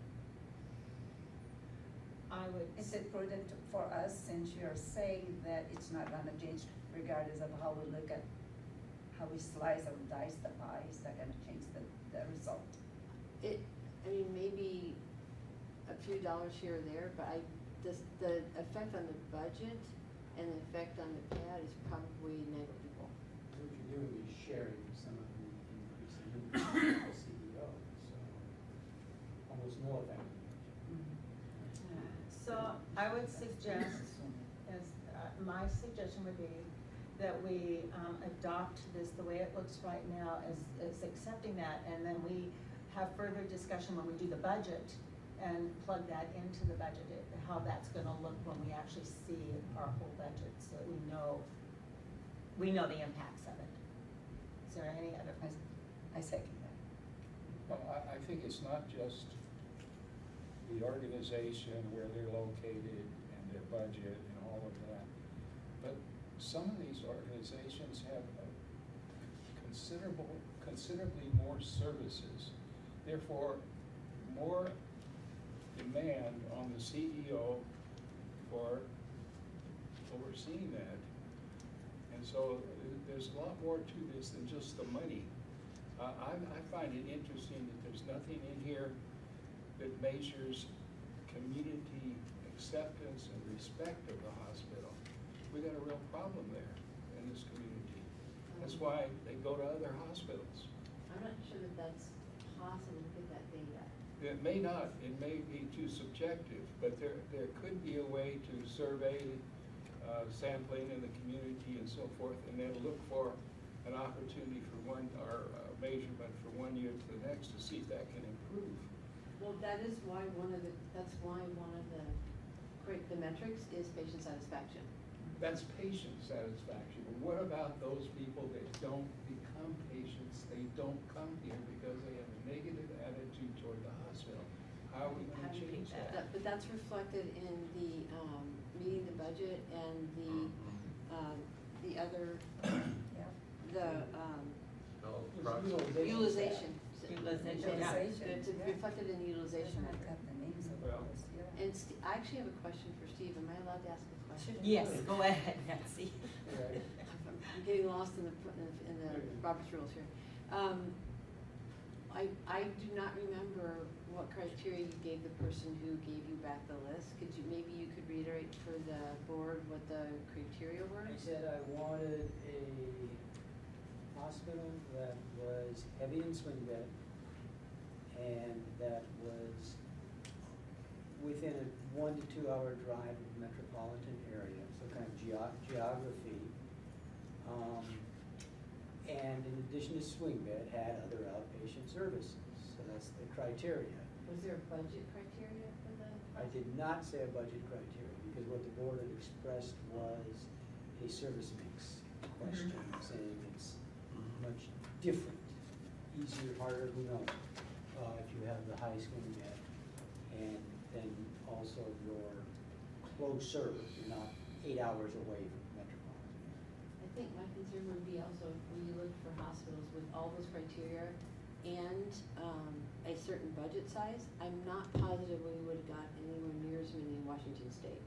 I would. Is it prudent for us, since you're saying that it's not gonna change regardless of how we look at, how we slice or dice the pie, is that gonna change the result? Maybe a few dollars here or there, but the effect on the budget and the effect on the payout is probably negligible. What you're doing is sharing some of the increase in the CEO, so almost no effect. So I would suggest, my suggestion would be that we adopt this the way it looks right now as accepting that, and then we have further discussion when we do the budget and plug that into the budget, how that's gonna look when we actually see our whole budget, so that we know the impacts of it. Is there any other? I second that. Well, I think it's not just the organization, where they're located, and their budget, and all of that, but some of these organizations have considerably more services, therefore, more demand on the CEO for overseeing that. And so there's a lot more to this than just the money. I find it interesting that there's nothing in here that measures community acceptance and respect of the hospital. We got a real problem there in this community. That's why they go to other hospitals. I'm not sure that that's possible to get that data. It may not, it may be too subjective, but there could be a way to survey sampling in the community and so forth, and then look for an opportunity for one, or measurement for 1 year to the next to see if that can improve. Well, that's why one of the metrics is patient satisfaction. That's patient satisfaction. But what about those people that don't become patients? They don't come here because they have a negative attitude toward the hospital. How are we going to change that? But that's reflected in the, meeting the budget and the other, utilization. Utilization, yeah. It's reflected in the utilization Doesn't metric. have the names of Well, those, yeah. And I actually have a question for Steve. Am I allowed to ask a question? Yes, go ahead, Nancy. I'm getting lost in the Robert's rules here. I do not remember what criteria you gave the person who gave you back the list. Maybe you could reiterate for the board what the criteria were? I said I wanted a hospital that was heavy in swing bed and that was within a 1 to 2 hour drive of the metropolitan area, so kind of geography. And in addition to swing bed, had other outpatient services. So that's the criteria. Was there a budget criteria for the? I did not say a budget criteria because what the board had expressed was a service mix question, saying it's much different, easier, harder, who knows, if you have the high swing bed, and then also you're closer, you're not 8 hours away from the metropolitan area. I think my concern would be also when you look for hospitals with all those criteria and a certain budget size, I'm not positive we would have got anywhere near as many in Washington State.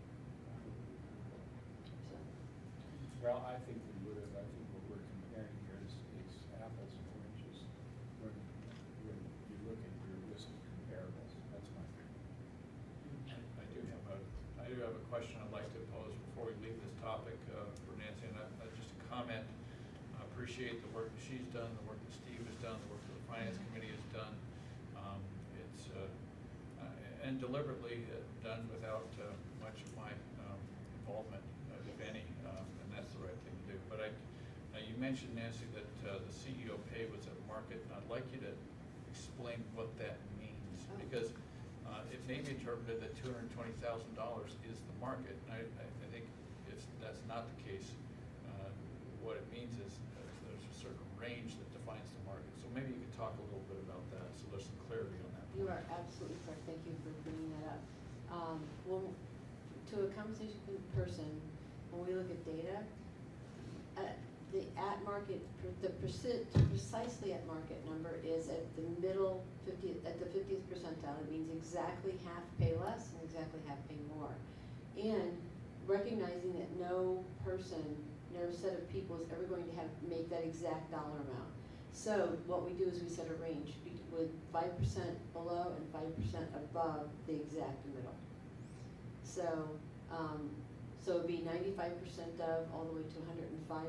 So. well, I think we would have. I think what we're comparing here is apples and oranges. When you look at your list of comparables, that's my view. I do have a question I'd like to pose before we leave this topic for Nancy, and just a comment. I appreciate the work that she's done, the work that Steve has done, the work that the Finance Committee has done. It's and deliberately done without much of my involvement, if any, and that's the right thing to do. But you mentioned, Nancy, that the CEO pay was at market, and I'd like you to explain what that means, because it may be interpreted that $220,000 is the market. And I think if that's not the case, what it means is there's a certain range that defines the market. So maybe you could talk a little bit about that, so there's some clarity on that. You are absolutely correct. Thank you for bringing that up. Well, to a compensation person, when we look at data, the at market, the precisely at market number is at the middle 50th, at the 50th percentile. It means exactly half pay less and exactly half pay more. And recognizing that no person, no set of people is ever going to make that exact dollar amount. So what we do is we set a range with 5% below and 5% above the exact middle. So, so it'd be 95% of all the way to 105%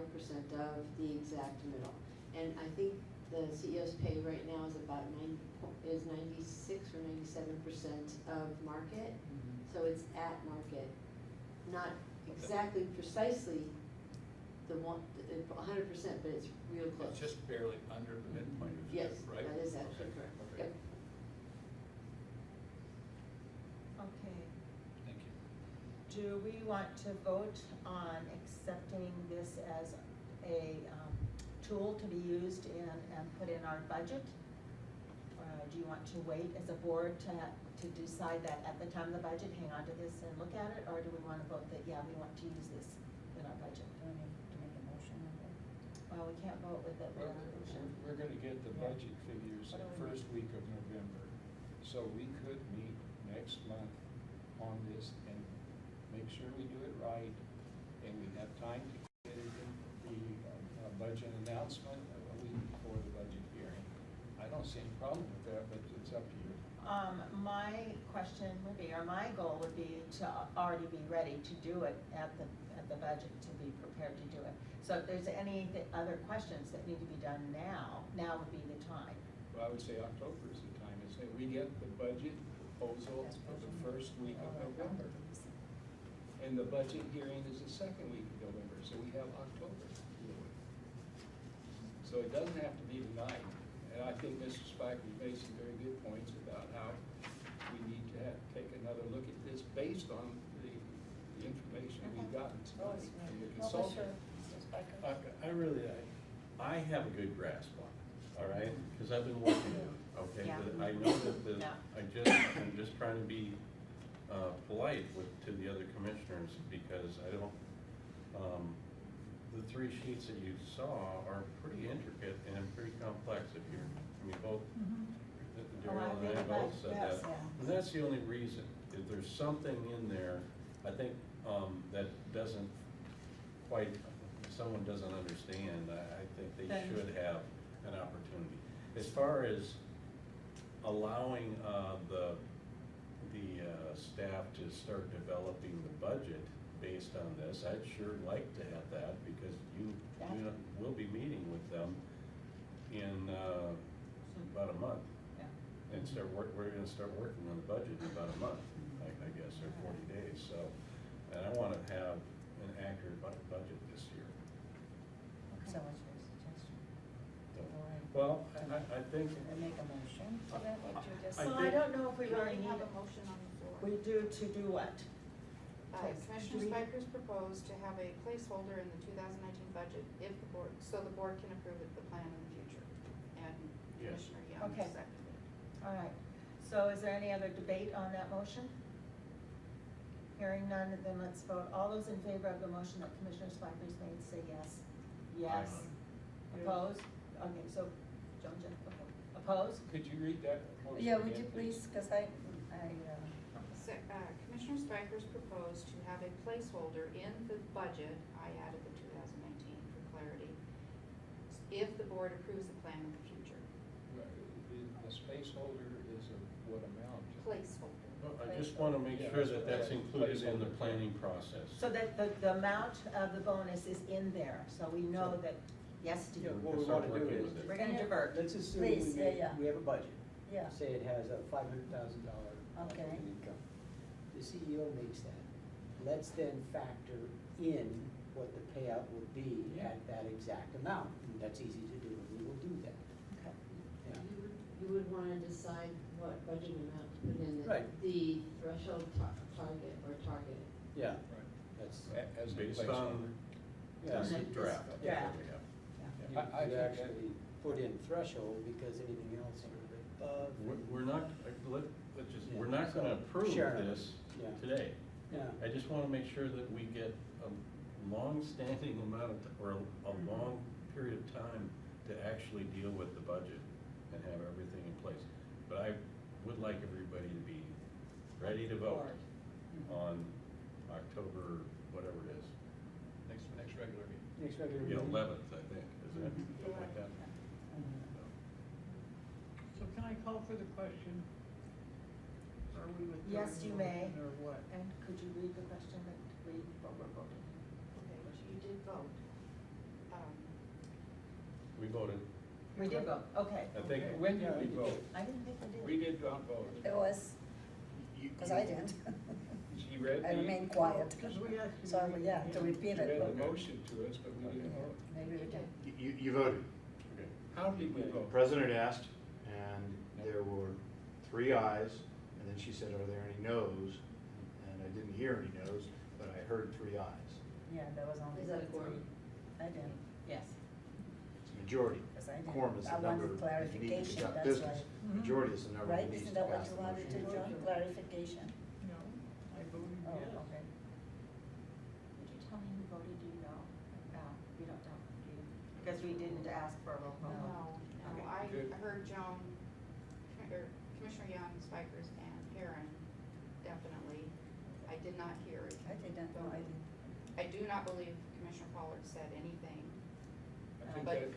of the exact middle. And I think the CEO's pay right now is about 96 or 97% of market. So it's at market, not exactly precisely the one, 100%, but it's real close. It's just barely under the midpoint of the, Yes, right? that is actually Okay, correct. okay. Yep. Okay. Thank you. Do we want to vote on accepting this as a tool to be used and put in our budget? Do you want to wait as a board to decide that at the time of the budget, hang on to this and look at it? Or do we want to vote that, yeah, we want to use this in our budget? Do we need to make a motion on that? Well, we can't vote with it Well, without a motion. we're gonna get the Yeah. budget figures What the do we first week of November. So we could meet next month on this and make sure we do it right, and we have time to get it in the budget announcement a week before the budget hearing. I don't see any problem with that, but it's up to you. My question would be, or my goal would be to already be ready to do it at the budget, to be prepared to do it. So if there's any other questions that need to be done now would be the time. Well, I would say October is the time, isn't it? We get the budget proposal for the first week of November. And the budget hearing is the second week of November, so we have October to deal with. So it doesn't have to be tonight. And I think Mr. Spiker made some very good points about how we need to take another look at this based on the information we've gotten tonight from the consultant. I have a good grasp on it, all right? Because I've been working on it, okay? Yeah. But I know that Yeah. I'm just trying to be polite to the other commissioners, because I don't, the three sheets that you saw are pretty intricate and pretty complex if you're, I mean, both, Oh, I Darrell and I really both like said this, that. yeah. And that's the only reason, if there's something in there, I think, that doesn't quite, someone doesn't understand, I think they Then- should have an opportunity. As far as allowing, the staff to start developing the budget based on this, I'd sure like to have that, because you will be meeting with them in, about a month. Yeah. And we're gonna start working on the budget in about a month, I guess, or 40 days, so. And I wanna have an accurate budget this year. So what's your suggestion? So, All right. well, I think, Should we make a motion to that, what you just I said? Well, I don't know if we We really already need have it. a motion on the floor. We do to do what? Commissioner Do we- Spiker's proposed to have a placeholder in the 2019 budget if the board, so the board can approve the plan in the future. And Yes. Commissioner Young Okay. seconded. All right, so is there any other debate on that motion? Hearing none, then let's vote. All those in favor of the motion that Commissioner Spiker's made, say yes. Yes. Aye. Opposed? Okay, so, Joan, okay. Opposed? Could you read that motion Yeah, would again, you please, because I, Commissioner Spiker's proposed to have a placeholder in the budget, I added the 2019 for clarity, if the board approves the plan in the future. The space holder is of what amount? Placeholder. I just wanna make sure that that's included in the planning process. So that the amount of the bonus is in there, so we know that, yes, Steve? Yeah, what we Start wanna do working is, with it. We're gonna divert. let's assume Please, yeah. we have a budget. Yeah. Say it has a $500,000 Okay. income. The CEO makes that. Let's then factor in what the payout will be at that exact amount. And that's easy to do, and we will do that. Okay. Yeah. You would wanna decide what budget amount to put in Right. the threshold target or target. Yeah. Right. That's, As a Based placeholder. on yeah. this draft. Yeah. that we have. You I you think that- actually put in threshold because anything else you're above. We're not, let's just, Yeah. we're not gonna approve Sharon. this Yeah. today. Yeah. I just wanna make sure that we get a long-standing amount of, or a long period of time to actually deal with the budget and have everything in place. But I would like everybody to be ready to vote on October, whatever it is, Next regular meeting. Next regular the meeting. 11th, I think, isn't it? Something like that. So can I call for the question? Are we withdrawing Yes, you the may. motion or what? And could you read the question that, read what we're voting? Okay, which you did vote. We voted. We did vote, okay. I think, When did we vote? I didn't think we did. We did not vote. it was, because I didn't. She read I the- remain quiet. Because we asked you. So, yeah, to repeat You read it. the motion to us, but we didn't vote. Maybe we can. You voted. Okay. How did we The vote? president asked, and there were 3 ayes, and then she said, are there any noes? And I didn't hear any noes, but I heard 3 ayes. Yeah, that was only. Is that a quorum? I didn't, Yes. It's a majority. because I didn't. Quorum is I the number wanted that you need to clarification, conduct that's business. why. Majority is the number Right, that needs isn't to that what pass you the wanted to, motion. John, clarification? No, I voted Oh, yes. okay. Did you tell me who voted? Do you know? No, you don't know, do you? Because we didn't ask for a roll call. No, vote. no, Okay. I Good. heard Joan, or Commissioner Young, Spikers, and Perrin, definitely. I did not hear it. I didn't, no, I didn't. I do not believe Commissioner Pollard said anything, I think but that-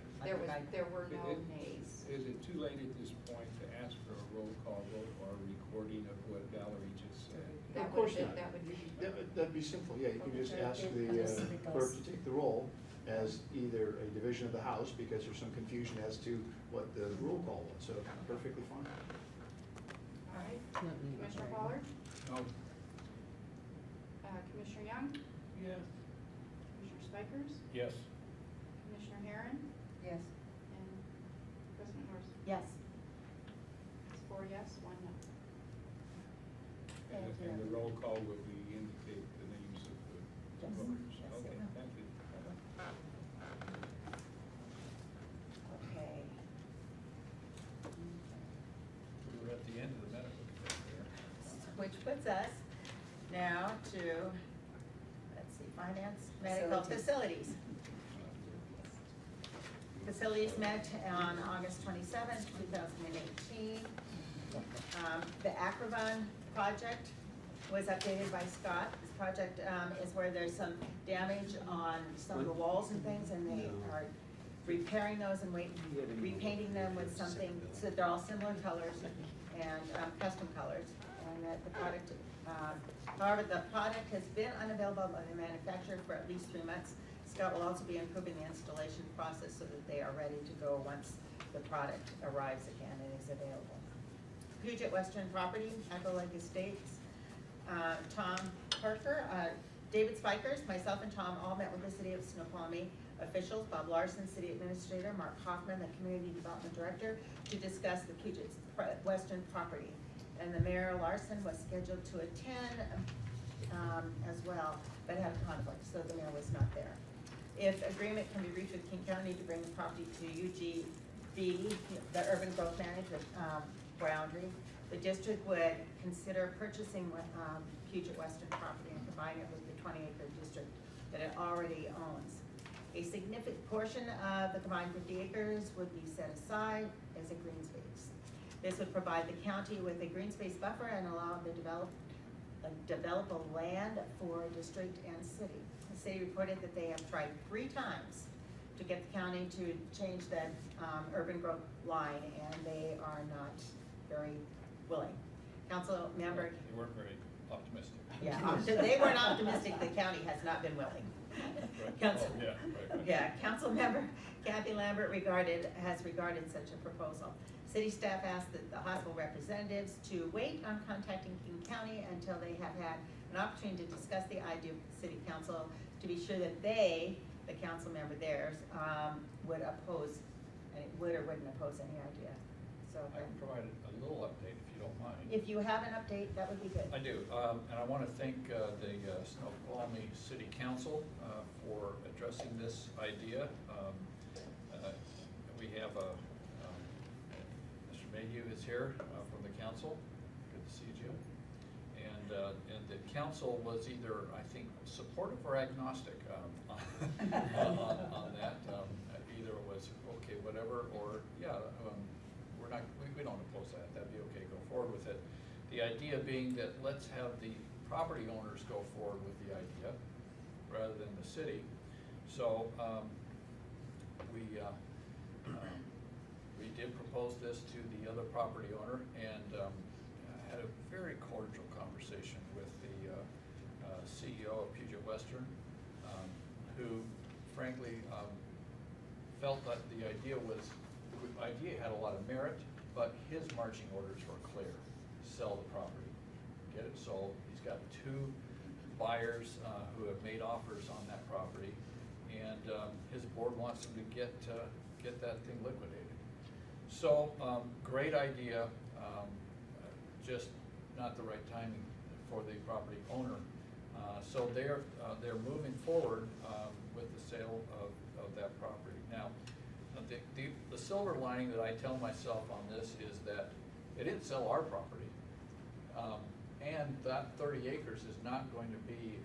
there were no It- nays. Is it too late at this point to ask for a roll call vote or a recording of what Valerie just said? That Of course would- not. That would be. That'd be simple, yeah, you can just ask Okay, the just clerk because- to take the roll as either a division of the House, because there's some confusion as to what the roll call was, so perfectly fine. All right, Not me, but Commissioner Mary. Pollard, No, Commissioner Young, Yes. Commissioner Spikers, Yes. Commissioner Herron, Yes. and President Norris. Yes. It's 4 yes, 1 no. and the roll call will be indicate the names of the Yes. voters. Yes, it Okay, will. thank you. Okay. We were at the end of the medical exam Which puts us now to, let's see, finance, medical Facilities. facilities. Facilities met on August 27th, 2018. The Acrovon project was updated by Scott. This project is where there's some damage on some of the walls and things, and they are repairing those and repainting them with something, so they're all similar colors and custom colors. And that the product, however, the product has been unavailable by the manufacturer for at least 3 months. Scott will also be improving the installation process so that they are ready to go once the product arrives again and is available. Puget Western Property, Echo Lake Estates, Tom Parker, David Spikers, myself and Tom all met with the city of Snoqualmie officials, Bob Larson, city administrator, Mark Hoffman, the community development director, to discuss the Puget Western property. And the mayor Larson was scheduled to attend as well, but had a conflict, so the mayor was not there. If agreement can be reached with King County to bring the property to UGB, the urban growth management boundary, the district would consider purchasing Puget Western property and combine it with the 20-acre district that it already owns. A significant portion of the combined 50 acres would be set aside as a green space. This would provide the county with a green space buffer and allow the developable land for district and city. The city reported that they have tried 3 times to get the county to change that urban growth line, and they are not very willing. Council member, They weren't very optimistic. yeah, they weren't optimistic, the county has not been willing. Right. Council, Oh, yeah, right. yeah, council member Kathy Lambert has regarded such a proposal. City staff asked that the hospital representatives to wait on contacting King County until they have had an opportunity to discuss the idea with the city council to be sure that they, the council member theirs, would oppose, would or wouldn't oppose any idea. So, I can provide a little update if you don't mind. if you have an update, that would be good. I do, and I want to thank the Snoqualmie City Council for addressing this idea. We have Mr. Mayhew is here from the council. Good to see you, Jim. And the council was either, I think, supportive or agnostic on that. Either it was, okay, whatever, or, yeah, we don't oppose that, that'd be okay, go forward with it. The idea being that let's have the property owners go forward with the idea, rather than the city. So, we did propose this to the other property owner, and had a very cordial conversation with the CEO of Puget Western, who frankly felt that the idea had a lot of merit, but his marching orders were clear: sell the property, get it sold. He's got 2 buyers who have made offers on that property, and his board wants him to get that thing liquidated. So, great idea, just not the right timing for the property owner. So they're moving forward with the sale of that property. Now, the silver lining that I tell myself on this is that they didn't sell our property. And that 30 acres is not going to be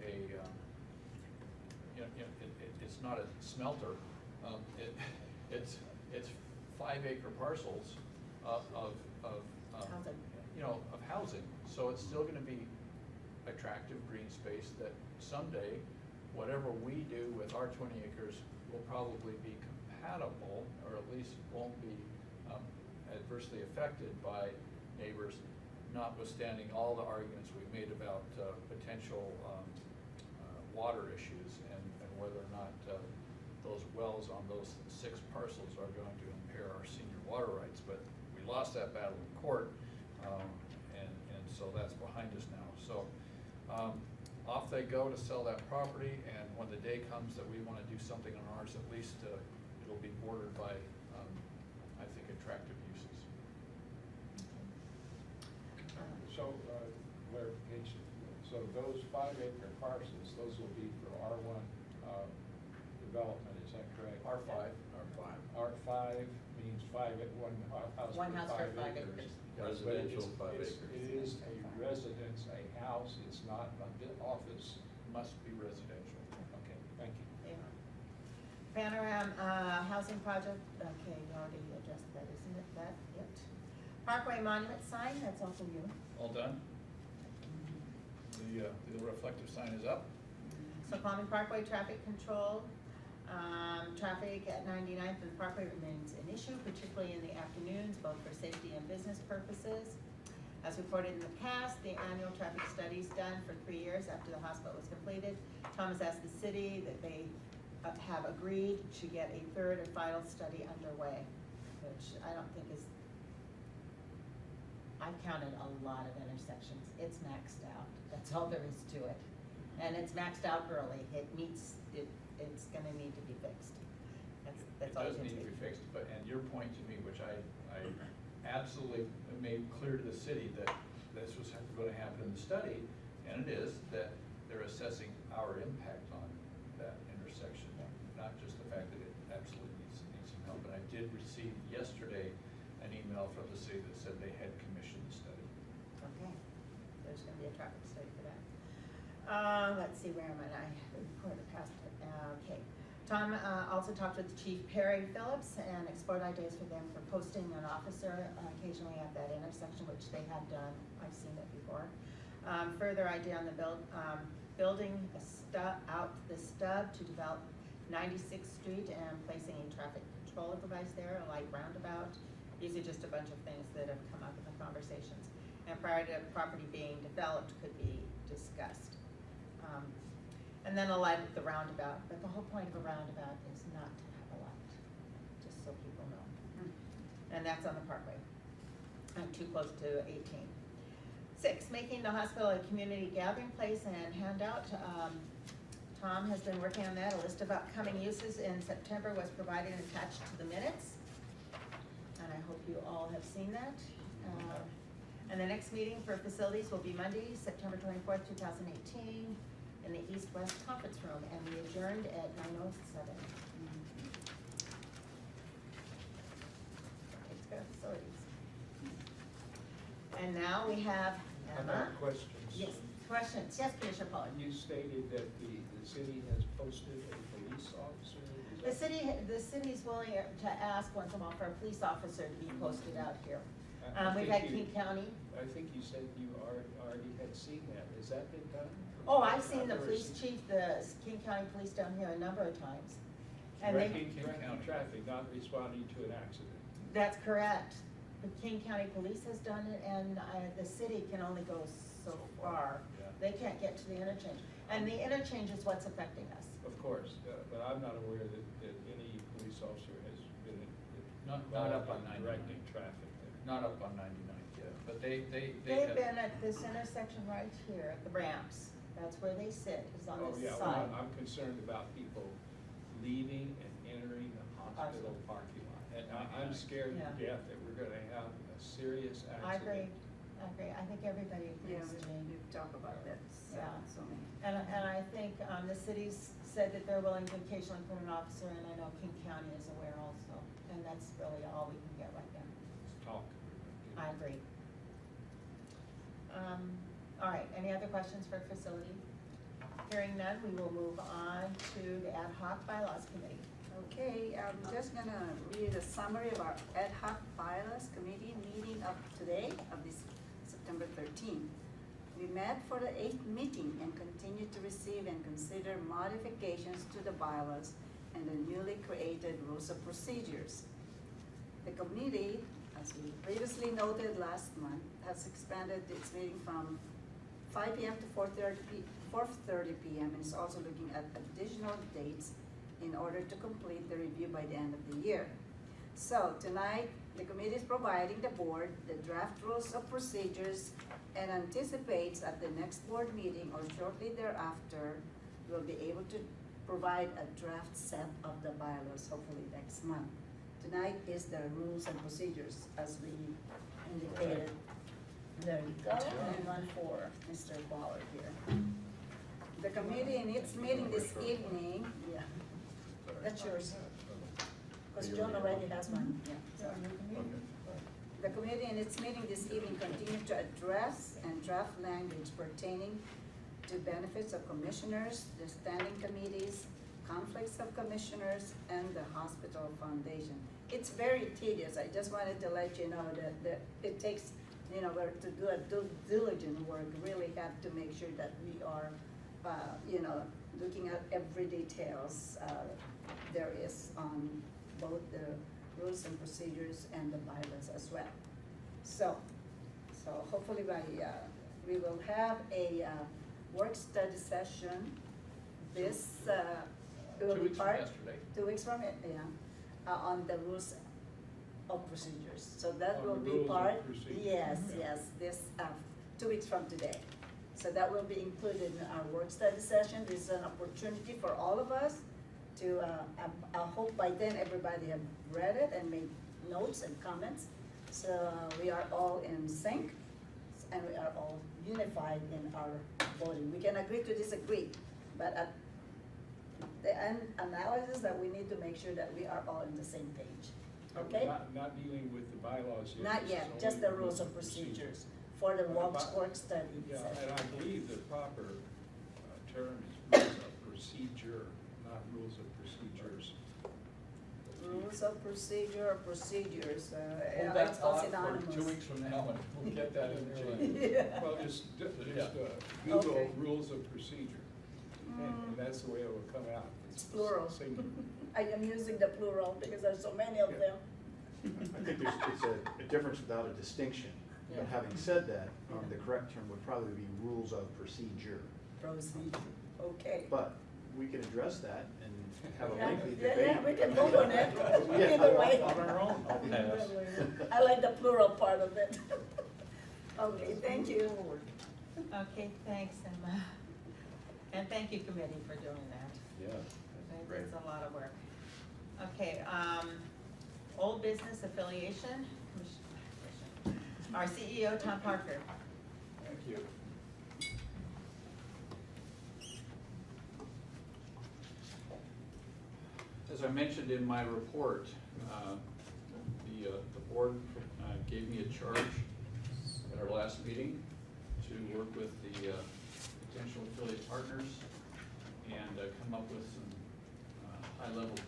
it's not a smelter. It's 5 acre parcels of Housing. of housing. So it's still gonna be attractive green space that someday, whatever we do with our 20 acres will probably be compatible, or at least won't be adversely affected by neighbors, notwithstanding all the arguments we've made about potential water issues and whether or not those wells on those 6 parcels are going to impair our senior water rights. But we lost that battle in court, and so that's behind us now. So off they go to sell that property, and when the day comes that we want to do something on ours, at least it'll be bordered by, I think, attractive uses. So, clarification, so those 5 acre parcels, those will be for R1 development, is that correct? R5. R5 means one house One house for 5 acres. acres. Residential, 5 acres. It is a residence, a house, it's not an office. Must be residential. Okay, thank you. Yeah. Panorama housing project, okay, you already addressed that, isn't it, that it? Parkway monument sign, that's also you. All done? The reflective sign is up. Snoqualmie Parkway traffic control. Traffic at 99th and Parkway remains an issue, particularly in the afternoons, both for safety and business purposes. As reported in the past, the annual traffic studies done for 3 years after the hospital was completed. Tom has asked the city that they have agreed to get a 3rd and final study underway, which I don't think is, I counted a lot of intersections. It's maxed out. That's all there is to it. And it's maxed out early. It's gonna need to be fixed. That's all It does you can need to say. be fixed, but, and your point to me, which I absolutely made clear to the city that this was going to happen in the study, and it is, that they're assessing our impact on that intersection, not just the fact that it absolutely needs some help. And I did receive yesterday an email from the city that said they had commissioned the study. Okay, there's gonna be a traffic study for that. Let's see, where am I? I reported past it. Okay. Tom also talked with Chief Perry Phillips and explored ideas for them for posting an officer occasionally at that intersection, which they have done. I've seen it before. Further idea on the building out the stub to develop 96th Street and placing a traffic control device there, a light roundabout. These are just a bunch of things that have come up in the conversations. And prior to property being developed could be discussed. And then a light at the roundabout, but the whole point of a roundabout is not to have a light, just so people know. And that's on the Parkway. I'm too close to 18. 6, making the hospital a community gathering place and handout. Tom has been working on that. A list of upcoming uses in September was provided and attached to the minutes. And I hope you all have seen that. And the next meeting for facilities will be Monday, September 24th, 2018. In the East-West Conference Room, and we adjourned at 9:07. Let's go to facilities. And now we have Emma. About questions. Yes, questions. Yes, Commissioner Pollard. You stated that the city has posted a police officer. Is that- The city's willing to ask once in a while for a police officer to be posted out here. I We've think had you- King County. I think you said you already had seen that. Has that been done? Oh, I've seen the I've never police seen- chief, the King County Police down here a number of times. And they, Directing traffic, not responding to an accident. that's correct. The King County Police has done it, and the city can only go so far. Yeah. They can't get to the interchange. And the interchange is what's affecting us. Of course, but I'm not aware that any police officer has been Not up on involved in 99. directing traffic there. Not up on 99th yet, but they They've have. been at this intersection right here, at the ramps. That's where they sit, is on Oh, this yeah, side. well, I'm concerned about people leaving and entering the hospital parking lot. And I'm scared to Yeah. death that we're gonna have a serious accident. I agree, I think everybody Yeah, agrees, Jane. we've talked about that, Yeah. so many. And I think, the city's said that they're willing to occasionally put an officer, and I know King County is aware also, and that's really all we can get right now. Let's talk. I agree. All right, any other questions for facility? Hearing none, we will move on to the ad hoc bylaws committee. Okay, I'm just gonna read a summary of our ad hoc bylaws committee meeting of today, of this September 13th. We met for the 8th meeting and continued to receive and consider modifications to the bylaws and the newly created rules of procedures. The committee, as we previously noted last month, has expanded its meeting from 5 p.m. to 4:30 p.m. and is also looking at additional dates in order to complete the review by the end of the year. So tonight, the committee is providing the board the draft rules of procedures and anticipates at the next board meeting or shortly thereafter, we'll be able to provide a draft set of the bylaws, hopefully next month. Tonight is the rules and procedures as we indicated. There you go, and one for Mr. Ballard here. The committee in its meeting this evening, yeah, that's yours. Because John already has one, yeah. So the committee in its meeting this evening continued to address and draft language pertaining to benefits of commissioners, the standing committees, conflicts of commissioners, and the hospital foundation. It's very tedious. I just wanted to let you know that it takes, to do a due diligent work, really have to make sure that we are, looking at every details there is on both the rules and procedures and the bylaws as well. So hopefully we will have a work study session this, it will 2 be weeks from part. yesterday. 2 weeks from it, yeah, on the rules of procedures. So that On will the be rules of part, procedure. yes, Yeah. yes, this, 2 weeks from today. So that will be included in our work study session. This is an opportunity for all of us to, I hope by then everybody have read it and made notes and comments. So we are all in sync and we are all unified in our voting. We can agree to disagree, but at the end analysis that we need to make sure that we are all on the same page, okay? Not dealing with the bylaws yet. Not this is yet, only just the rules of procedures for the work study Yeah, and session. I believe the proper term is rules of procedure, not rules of procedures. Rules of procedure or procedures, Hold yeah, that it's all thought for synonymous. 2 weeks from now, and we'll get that in there. Yeah. Well, just Yeah. Google Okay. rules of procedure, and that's the way it will come out. It's plural. Singular. I am using the plural because there's so many of them. I think it's a difference without a distinction. But Yeah. having said that, the correct term would probably be rules of procedure. Procedure, okay. But we can address that and have a Yeah, lengthy yeah, debate. yeah, we can vote on it. Yeah. Either way. On our own, I'll pass. I like the plural part of it. Okay, thank you. Okay, thanks, Emma. And thank you, committee, for doing that. Yeah, that's great. It's a lot of work. Okay, old business affiliation, commission. Our CEO, Tom Parker. Thank you. As I mentioned in my report, the board gave me a charge at our last meeting to work with the potential affiliate partners and come up with some high-level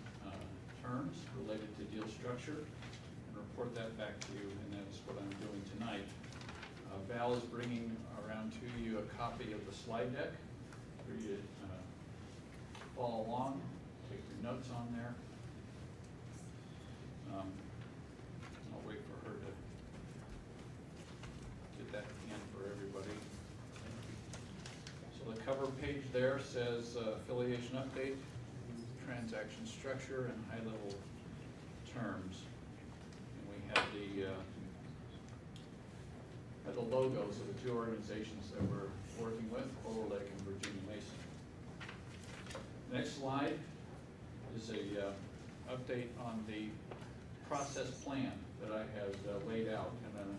terms related to deal structure and report that back to you, and that is what I'm doing tonight. Val is bringing around to you a copy of the slide deck for you to follow along, take your notes on there. I'll wait for her to get that in for everybody. So the cover page there says affiliation update, transaction structure, and high-level terms. And we have the logos of the two organizations that we're working with, Overlake and Virginia Next slide is a update on the process plan that I have laid out. And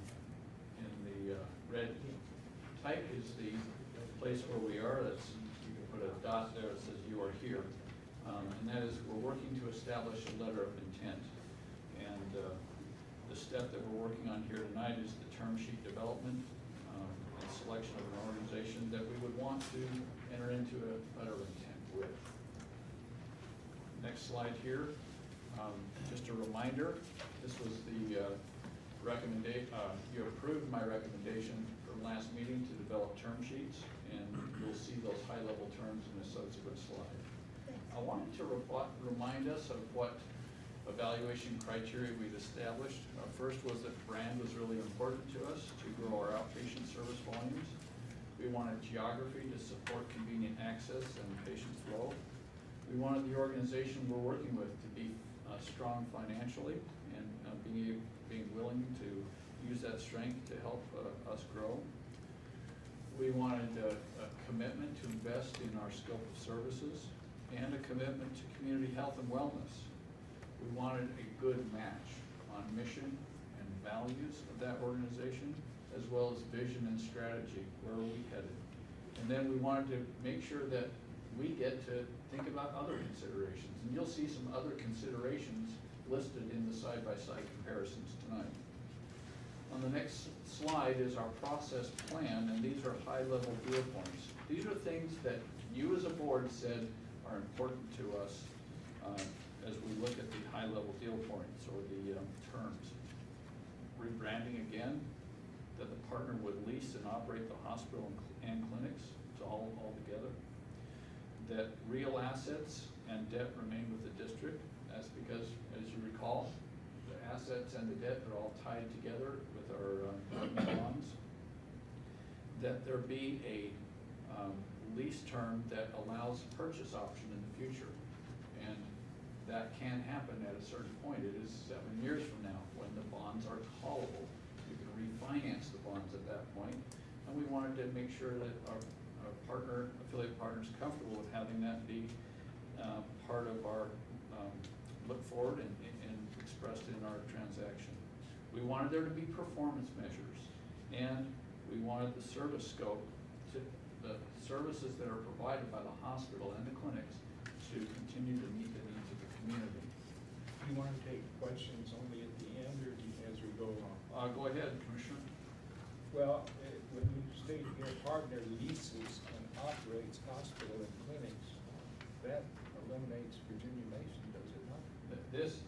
in the red type is the place where we are. That's, you can put a dot there that says you are here. And that is, we're working to establish a letter of intent. And the step that we're working on here tonight is the term sheet development and selection of an organization that we would want to enter into a letter of intent with. Next slide here, just a reminder, this was the recommendation, you approved my recommendation from last meeting to develop term sheets, and you'll see those high-level terms in a subsequent slide. I wanted to remind us of what evaluation criteria we've established. First was that brand was really important to us to grow our outpatient service volumes. We wanted geography to support convenient access and patient flow. We wanted the organization we're working with to be strong financially and being willing to use that strength to help us grow. We wanted a commitment to invest in our scope of services and a commitment to community health and wellness. We wanted a good match on mission and values of that organization, as well as vision and strategy, where are we headed. And then we wanted to make sure that we get to think about other considerations. And you'll see some other considerations listed in the side-by-side comparisons tonight. On the next slide is our process plan, and these are high-level deal points. These are things that you as a board said are important to us as we look at the high-level deal points or the terms. Rebranding again, that the partner would lease and operate the hospital and clinics, it's all together. That real assets and debt remain with the district. That's because, as you recall, the assets and the debt are all tied together with our bonds. That there be a lease term that allows purchase option in the future. And that can happen at a certain point. It is 7 years from now when the bonds are callable. You can refinance the bonds at that point. And we wanted to make sure that our affiliate partners comfortable with having that be part of our look forward and expressed in our transaction. We wanted there to be performance measures, and we wanted the service scope, the services that are provided by the hospital and the clinics to continue to meet the needs of the community. Do you want to take questions only at the end or as we go along? Go ahead, Commissioner. Well, when you state your partner leases and operates hospital and clinics, that eliminates Virginia Mason, does it not? This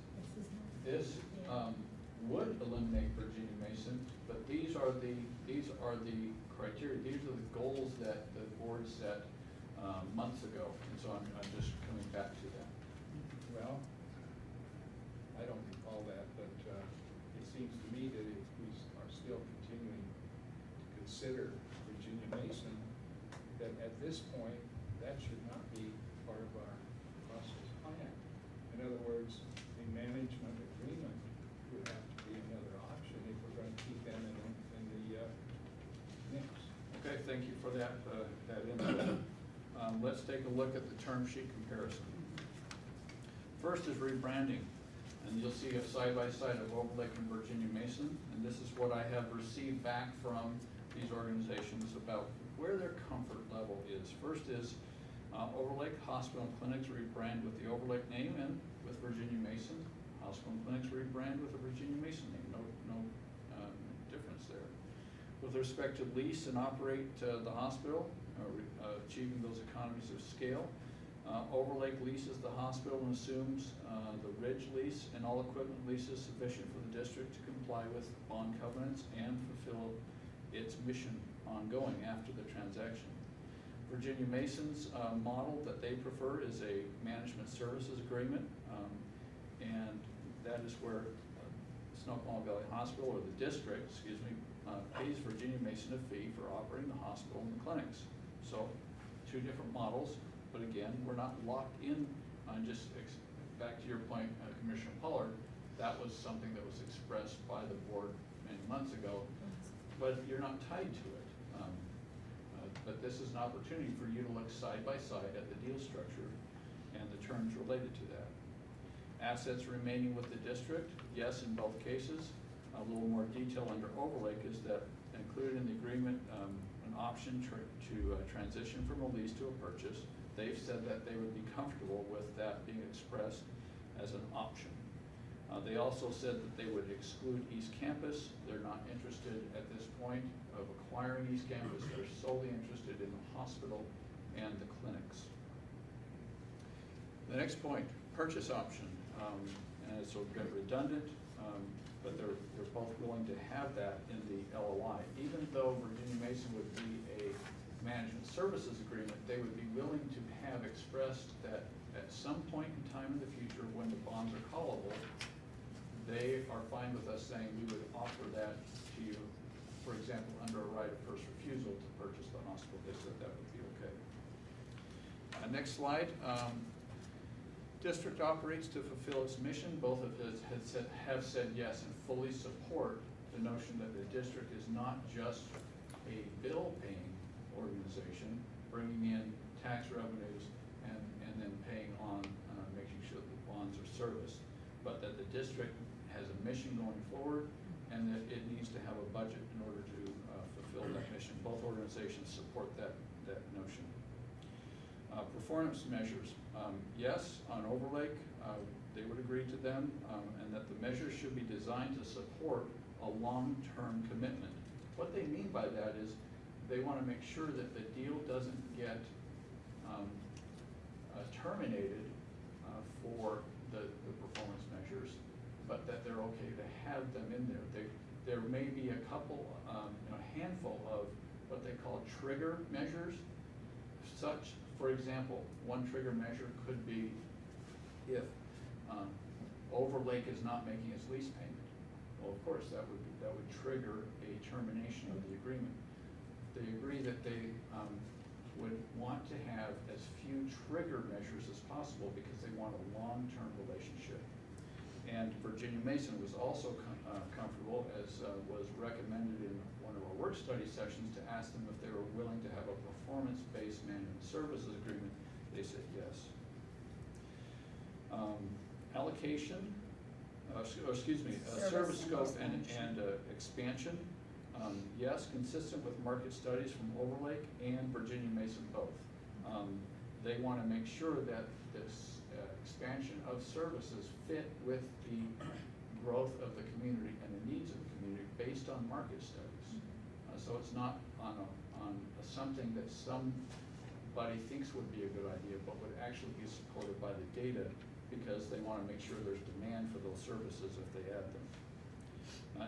would eliminate Virginia Mason, but these are the criteria. These are the goals that the board set months ago, and so I'm just coming back to that. Well, I don't recall that, but it seems to me that if we are still continuing to consider Virginia Mason, that at this point, that should not be part of our process plan. In other words, a management agreement would have to be another option if we're going to keep them in the mix. Okay, thank you for that input. Let's take a look at the term sheet comparison. First is rebranding, and you'll see a side-by-side of Overlake and Virginia Mason, and this is what I have received back from these organizations about where their comfort level is. First is Overlake Hospital and Clinics rebrand with the Overlake name, and with Virginia Mason, Hospital and Clinics rebrand with a Virginia Mason name. No difference there. With respect to lease and operate the hospital, achieving those economies of scale, Overlake leases the hospital and assumes the Ridge lease and all equipment leases sufficient for the district to comply with bond covenants and fulfill its mission ongoing after the transaction. Virginia Mason's model that they prefer is a management services agreement, and that is where Snoqualmie Valley Hospital, or the district, pays Virginia Mason a fee for operating the hospital and the clinics. So, two different models, but again, we're not locked in on just, back to your point, Commissioner Pollard, that was something that was expressed by the board many months ago, but you're not tied to it. But this is an opportunity for you to look side by side at the deal structure terms related to that. Assets remaining with the district, yes, in both cases. A little more detail under Overlake is that included in the agreement, an option to transition from a lease to a purchase. They've said that they would be comfortable with that being expressed as an option. They also said that they would exclude East Campus. They're not interested at this point of acquiring East Campus. They're solely interested in the hospital and the clinics. The next point, purchase option. And it's a bit redundant, but they're both willing to have that in the LOI. Even though Virginia Mason would be a management services agreement, they would be willing to have expressed that at some point in time in the future when the bonds are callable, they are fine with us saying we would offer that to you, for example, under a right of first refusal to purchase the hospital. They said that would be okay. Next slide. District operates to fulfill its mission. Both of us have said yes and fully support the notion that the district is not just a bill-paying organization, bringing in tax revenues and then paying on making sure that the bonds are serviced, but that the district has a mission going forward and that it needs to have a budget in order to fulfill that mission. Both organizations support that notion. Performance measures. Yes, on Overlake, they would agree to them, and that the measures should be designed to support a long-term commitment. What they mean by that is they want to make sure that the deal doesn't get terminated for the performance measures, but that they're okay to have them in there. There may be a couple, a handful of what they call trigger measures. Such, for example, one trigger measure could be if Overlake is not making its lease payment. Well, of course, that would trigger a termination of the agreement. They agree that they would want to have as few trigger measures as possible because they want a long-term relationship. And Virginia Mason was also comfortable, as was recommended in one of our work study sessions, to ask them if they were willing to have a performance-based management services agreement. They said yes. Allocation, service scope and expansion. Yes, consistent with market studies from Overlake and Virginia Mason both. They want to make sure that this expansion of services fit with the growth of the community and the needs of the community based on market studies. So it's not on something that somebody thinks would be a good idea, but would actually be supported by the data because they want to make sure there's demand for those services if they add them.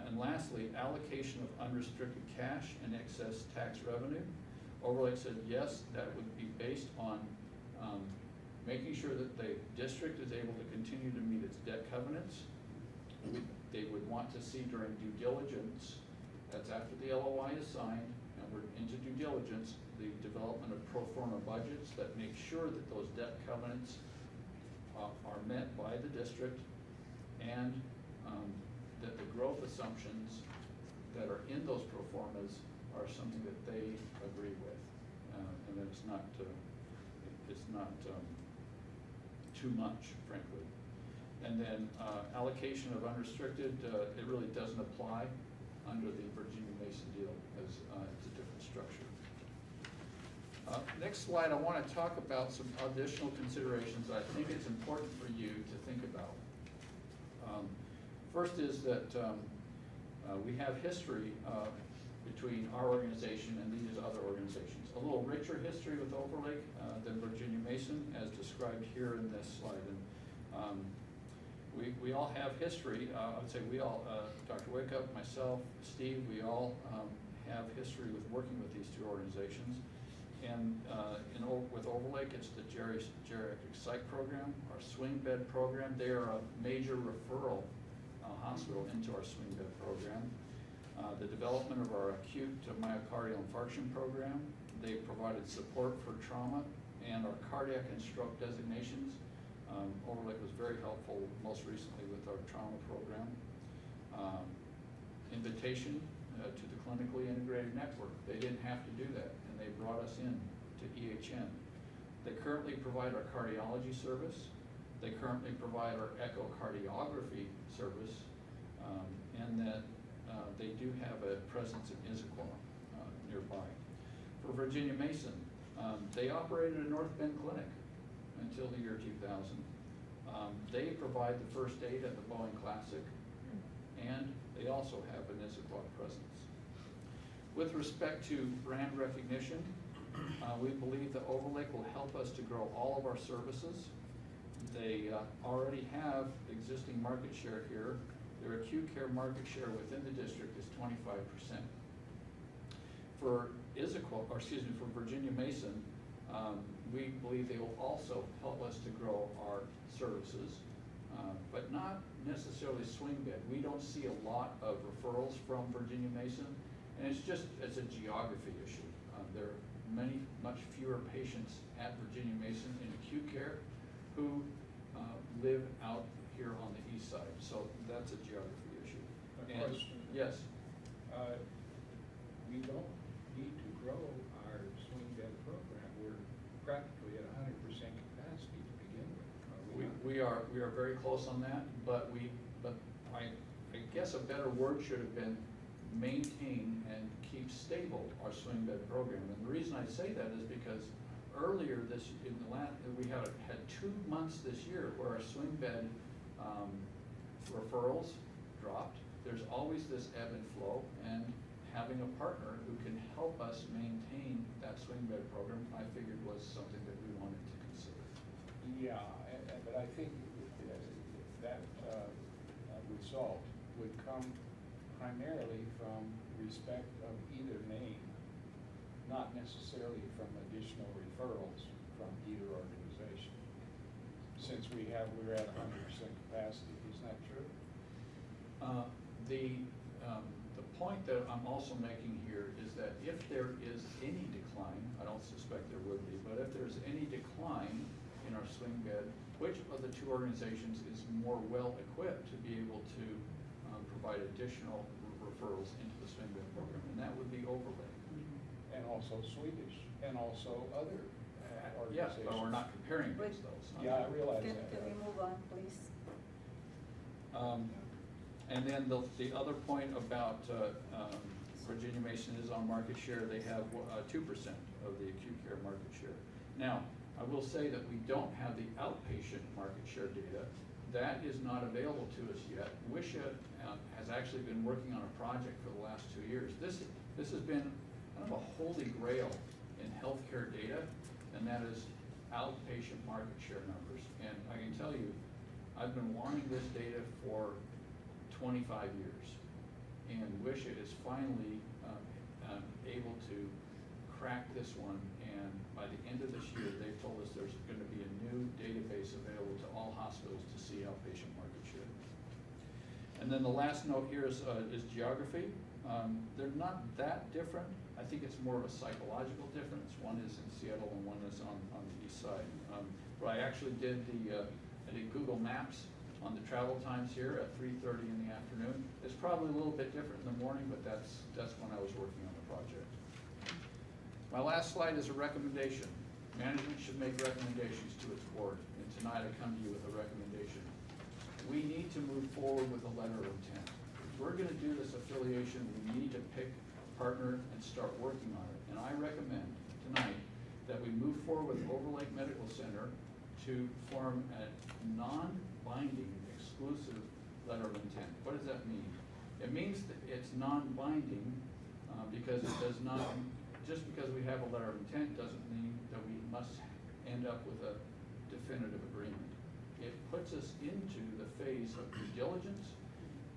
And lastly, allocation of unrestricted cash and excess tax revenue. Overlake said yes, that would be based on making sure that the district is able to continue to meet its debt covenants. They would want to see during due diligence, that's after the LOI is signed and we're into due diligence, the development of pro forma budgets that make sure that those debt covenants are met by the district, and that the growth assumptions that are in those pro formas are something that they agree with, and that it's not too much, frankly. And then allocation of unrestricted, it really doesn't apply under the Virginia Mason deal, as it's a different structure. Next slide, I want to talk about some additional considerations I think it's important for you to think about. First is that we have history between our organization and these other organizations. A little richer history with Overlake than Virginia Mason, as described here in this slide. And we all have history. I would say we all, Dr. Wickup, myself, Steve, we all have history with working with these two organizations. And with Overlake, it's the geriatric psych program, our swing bed program. They are a major referral hospital into our swing bed program. The development of our acute myocardial infarction program. They provided support for trauma and our cardiac and stroke designations. Overlake was very helpful most recently with our trauma program. Invitation to the clinically integrated network. They didn't have to do that, and they brought us in to EHN. They currently provide our cardiology service. They currently provide our echocardiography service, and that they do have a presence in Issaquah nearby. For Virginia Mason, they operated a North Bend clinic until the year 2000. They provide the first aid at the Boeing Classic, and they also have an Issaquah presence. With respect to brand recognition, we believe that Overlake will help us to grow all of our services. They already have existing market share here. Their acute care market share within the district is 25%. For Issaquah, or excuse me, for Virginia Mason, we believe they will also help us to grow our services, but not necessarily swing bed. We don't see a lot of referrals from Virginia Mason, and it's a geography issue. There are much fewer patients at Virginia Mason in acute care who live out here on the east side, so that's a geography issue. A question. Yes. We don't need to grow our swing bed program. We're practically at 100% capacity to begin with. We are very close on that, but I guess a better word should have been maintain and keep stable our swing bed program. And the reason I say that is because earlier we had 2 months this year where our swing bed referrals dropped. There's always this ebb and flow, and having a partner who can help us maintain that swing bed program, I figured was something that we wanted to consider. Yeah, but I think that result would come primarily from respect of either name, not necessarily from additional referrals from either organization. Since we're at 100% capacity, isn't that true? The point that I'm also making here is that if there is any decline, I don't suspect there would be, but if there's any decline in our swing bed, which of the two organizations is more well equipped to be able to provide additional referrals into the swing bed program? And that would be Overlake. And also Swedish, and also other Yes, organizations. but we're not comparing against those. Yeah, I realize Can that. we move on, please? And then the other point about Virginia Mason is on market share. They have 2% of the acute care market share. Now, I will say that we don't have the outpatient market share data. That is not available to us yet. WSHA has actually been working on a project for the last 2 years. This has been kind of a holy grail in healthcare data, and that is outpatient market share numbers. And I can tell you, I've been wanting this data for 25 years, and WSHA is finally able to crack this one, and by the end of this year, they've told us there's going to be a new database available to all hospitals to see outpatient market share. And then the last note here is geography. They're not that different. I think it's more of a psychological difference. One is in Seattle and one is on the east side. But I actually did I did Google Maps on the travel times here at 3:30 in the afternoon. It's probably a little bit different in the morning, but that's when I was working on the project. My last slide is a recommendation. Management should make recommendations to its board, and tonight I come to you with a recommendation. We need to move forward with a letter of intent. If we're going to do this affiliation, we need to pick a partner and start working on it. And I recommend tonight that we move forward with Overlake Medical Center to form a non-binding, exclusive letter of intent. What does that mean? It means that it's non-binding because it does not, just because we have a letter of intent doesn't mean that we must end up with a definitive agreement. It puts us into the phase of due diligence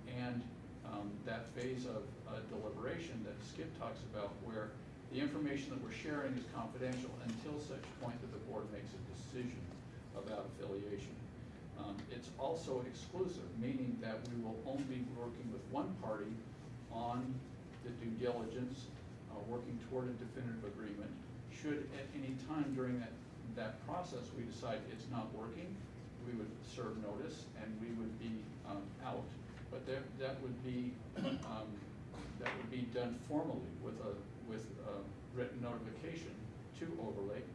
and that phase of deliberation that Skip talks about, where the information that we're sharing is confidential until such point that the board makes a decision about affiliation. It's also exclusive, meaning that we will only be working with one party on the due diligence, working toward a definitive agreement. Should at any time during that process we decide it's not working, we would serve notice and we would be out. But that would be done formally with a written notification to Overlake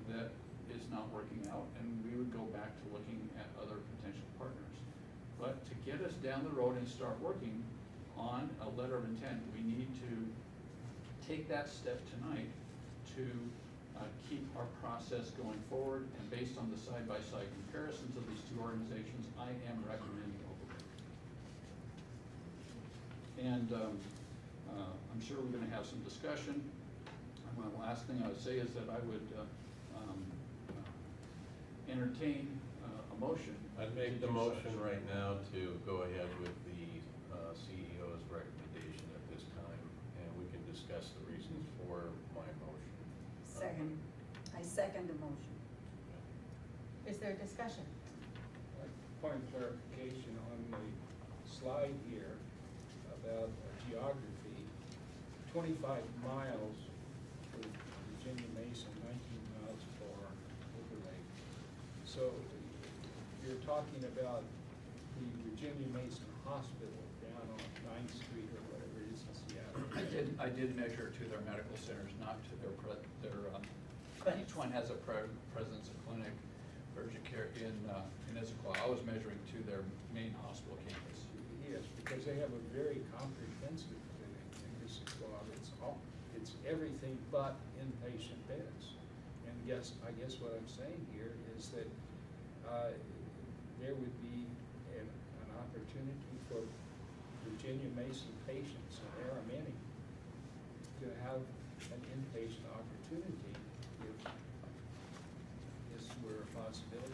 that is not working out, and we would go back to looking at other potential partners. But to get us down the road and start working on a letter of intent, we need to take that step tonight to keep our process going forward, and based on the side-by-side comparisons of these two organizations, I am recommending Overlake. And I'm sure we're gonna have some discussion. And the last thing I would say is that I would entertain a motion. I'd make to the do motion such. right now to go ahead with the CEO's recommendation at this time, and we can discuss the reasons for my motion. Second, I second the motion. Is there discussion? Point of clarification on the slide here about geography, 25 miles for Virginia Mason, 19 miles for Overlake. So you're talking about the Virginia Mason Hospital down on 9th Street or whatever it is in Seattle. I did measure to their medical centers, not to their each one has a presence, a clinic, urgent care in Issaquah. I was measuring to their main hospital campus. Yes, because they have a very comprehensive clinic in Issaquah. It's everything but inpatient beds. And I guess what I'm saying here is that there would be an opportunity for Virginia Mason patients, and there are many, to have an inpatient opportunity if this were a possibility.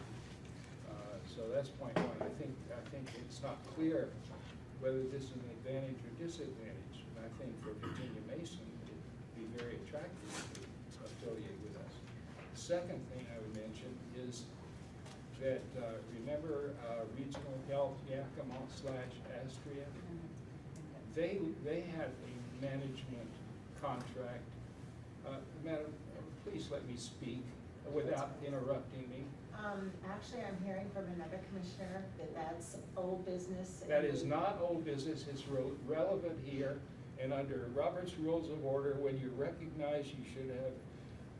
So that's point one. I think it's not clear whether this is an advantage or disadvantage. And I think for Virginia Mason, it'd be very attractive to affiliate with us. Second thing I would mention is that, remember Regional Health Yakima / Astria? They had a management contract. Madam, please let me speak without interrupting me. Actually, I'm hearing from another commissioner that that's old business. That is not old business, it's relevant here, and under Robert's Rules of Order, when you recognize you should have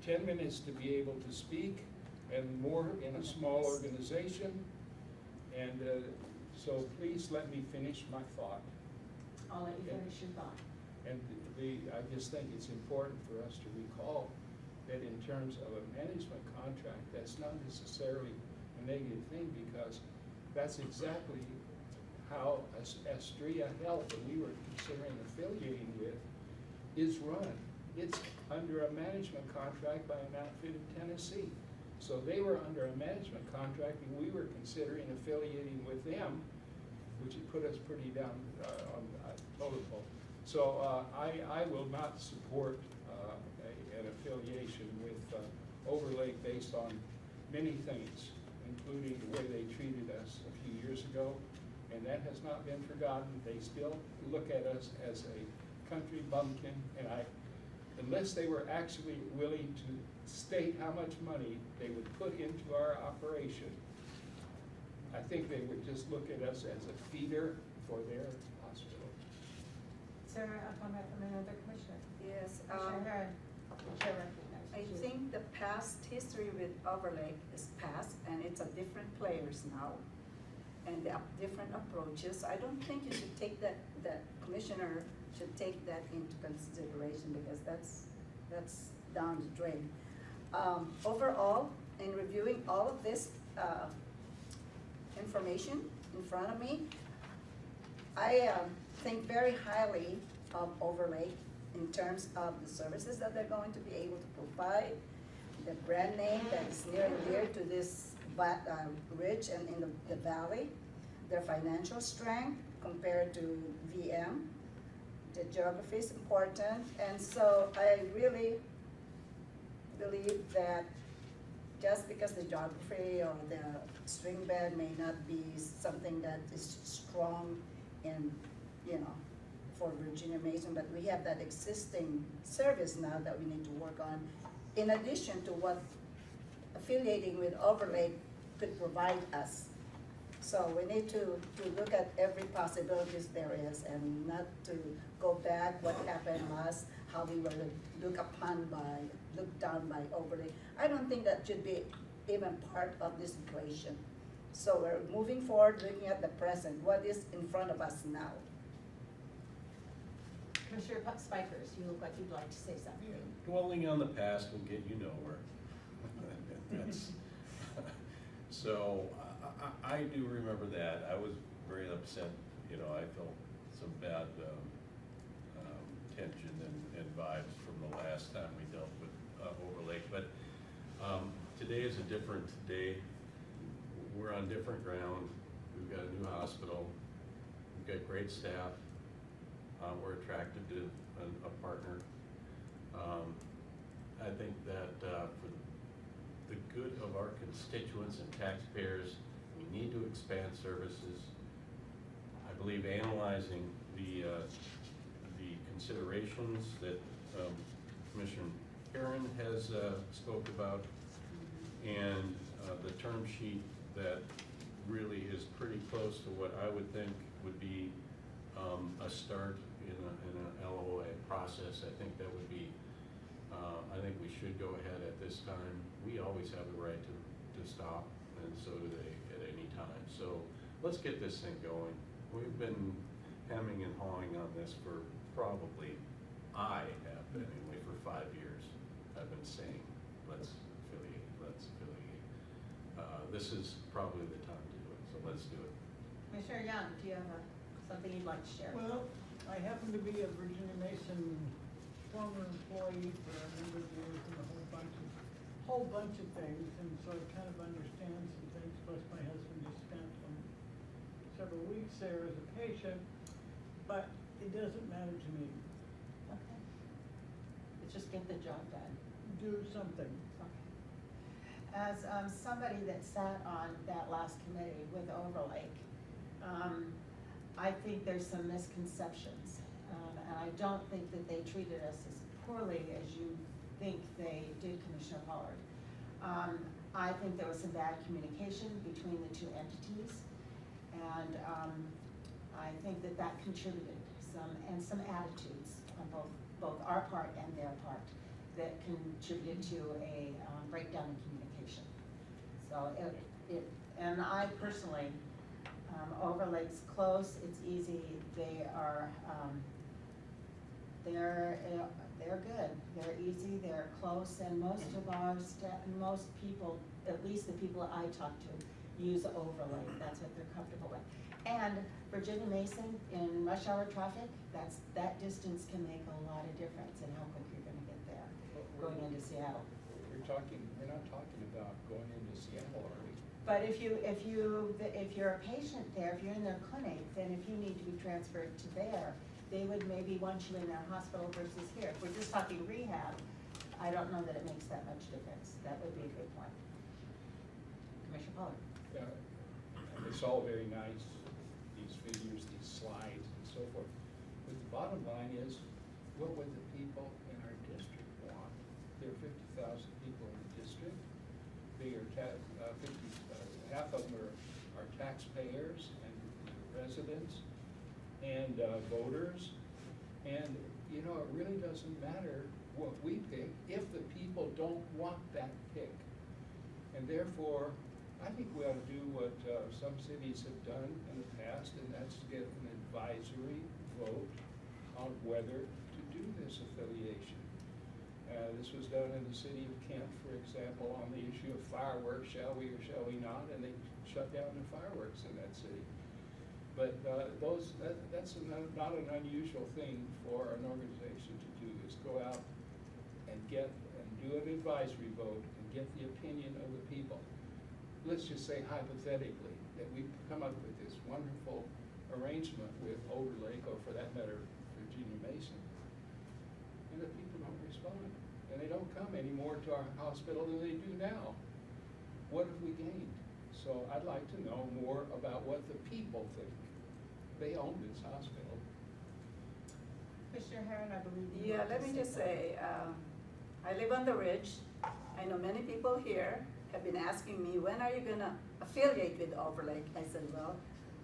10 minutes to be able to speak, and more in a small organization. And so please let me finish my thought. I'll let you finish your thought. And I just think it's important for us to recall that in terms of a management contract, that's not necessarily a negative thing, because that's exactly how Astria Health, that we were considering affiliating with, is run. It's under a management contract by an outfit in Tennessee. So they were under a management contract, and we were considering affiliating with them, which had put us pretty down on the totem pole. So I will not support an affiliation with Overlake based on many things, including the way they treated us a few years ago, and that has not been forgotten. They still look at us as a country bumpkin, and unless they were actually willing to state how much money they would put into our operation, I think they would just look at us as a feeder for their hospital. Sarah, I'll come back from another commissioner. Yes, Commissioner Herron, Chair recognizes I you. think the past history with Overlake is past, and it's a different players now, and they have different approaches. I don't think you should take that commissioner should take that into consideration, because that's down the drain. Overall, in reviewing all of this information in front of me, I think very highly of Overlake in terms of the services that they're going to be able to provide, the brand name that is near and dear to this ridge and in the valley, their financial strength compared to VM. The geography is important, and so I really believe that just because the geography or the string bed may not be something that is strong in, for Virginia Mason, but we have that existing service now that we need to work on, in addition to what affiliating with Overlake could provide us. So we need to look at every possibilities there is, and not to go back what happened last, how we were looked down by Overlake. I don't think that should be even part of this equation. So we're moving forward, looking at the present, what is in front of us now. Commissioner Spikers, you look like you'd like to say something. Dwelling on the past will get you nowhere. That's- So, I do remember that. I was very upset, you know, I felt some bad tension and vibes from the last time we dealt with Overlake. But today is a different day. We're on different ground. We've got a new hospital. We've got great staff. We're attracted to a partner. I think that for the good of our constituents and taxpayers, we need to expand services. I believe analyzing the considerations that Commissioner Herron has spoke about, and the term sheet that really is pretty close to what I would think would be a start in a LOA process. I think that would be, I think we should go ahead at this time. We always have the right to stop, and so do they at any time. So let's get this thing going. We've been hemming and hawing on this for probably, I have been anyway, for 5 years. I've been saying, let's affiliate. This is probably the time to do it, so let's do it. Commissioner Young, do you have something you'd like to share? Well, I happen to be a Virginia Mason former employee for a number of years and a whole bunch of things, and so I kind of understand some things, plus my husband just spent several weeks there as a patient, but it doesn't matter to me. Okay. Let's just get the job done. Do something. Okay. As somebody that sat on that last committee with Overlake, I think there's some misconceptions. And I don't think that they treated us as poorly as you think they did, Commissioner Pollard. I think there was some bad communication between the two entities. And I think that contributed some attitudes on both our part and their part that contributed to a breakdown in communication. So and I personally, Overlake's close, it's easy, they're good, they're easy, they're close, and most of our staff, most people, at least the people I talk to, use Overlake, that's what they're comfortable with. And Virginia Mason, in rush hour traffic, that distance can make a lot of difference in how quick you're gonna get there, going into Seattle. We're not talking about going into Seattle, are we? But if you're a patient there, if you're in their clinic, then if you need to be transferred to there, they would maybe want you in their hospital versus here. If we're just talking rehab, I don't know that it makes that much difference. That would be a good point. Commissioner Pollard. Yeah, it's all very nice, these figures, these slides, and so forth. But the bottom line is, what would the people in our district want? There are 50,000 people in the district. They are half of them are taxpayers and residents and voters. And, you know, it really doesn't matter what we pick if the people don't want that pick. And therefore, I think we ought to do what some cities have done in the past, and that's get an advisory vote on whether to do this affiliation. This was done in the city of Kent, for example, on the issue of fireworks, shall we or shall we not, and they shut down the fireworks in that city. But that's not an unusual thing for an organization to do, is go out and do an advisory vote and get the opinion of the people. Let's just say hypothetically that we come up with this wonderful arrangement with Overlake, or for that matter, Virginia Mason, and the people don't respond, and they don't come anymore to our hospital than they do now. What have we gained? So I'd like to know more about what the people think. They own this hospital. Commissioner Herron, I believe you Yeah, want to let me just something. say, I live on the ridge. I know many people here have been asking me, when are you gonna affiliate with Overlake? I said, well,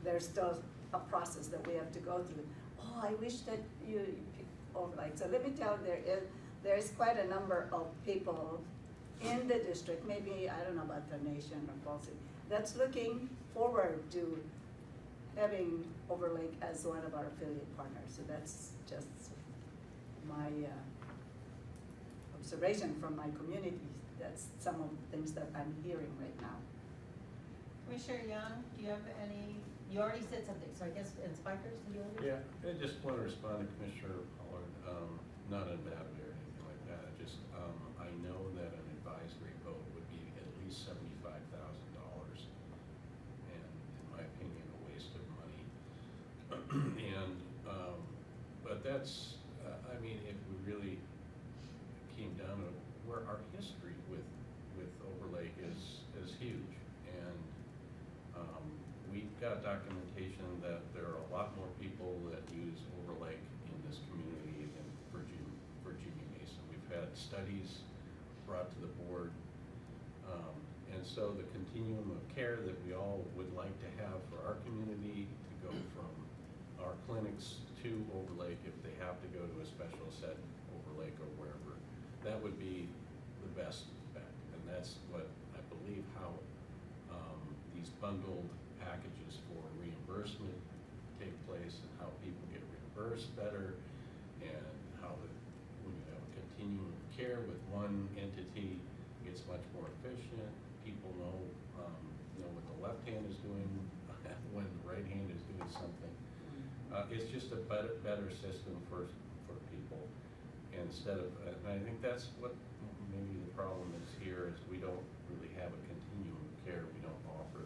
there's still a process that we have to go through. Oh, I wish that you pick Overlake. So let me tell you, there is quite a number of people in the district, maybe, I don't know about the nation or Falls City, that's looking forward to having Overlake as one of our affiliate partners. So that's just my observation from my community. That's some of the things that I'm hearing right now. Commissioner Young, do you have any, you already said something, so I guess in Spikers, do you? Yeah, I just want to respond to Commissioner Pollard, not in bad way or anything like that, just, I know that an advisory vote would be at least $75,000, and in my opinion, a waste of money. And, but that's, I mean, if we really came down to where our history with Overlake is huge, and we've got documentation that there are a lot more people that use Overlake in this community than Virginia Mason. We've had studies brought to the board, and so the continuum of care that we all would like to have for our community, to go from our clinics to Overlake if they have to go to a special set, Overlake or wherever, that would be the best bet. And that's what I believe how these bundled packages for reimbursement take place, and how people get reimbursed better, and how when you have a continuum of care with one entity, it's much more efficient. People know what the left hand is doing when the right hand is doing something. It's just a better system for people. Instead of, and I think that's what maybe the problem is here, is we don't really have a continuum of care. We don't offer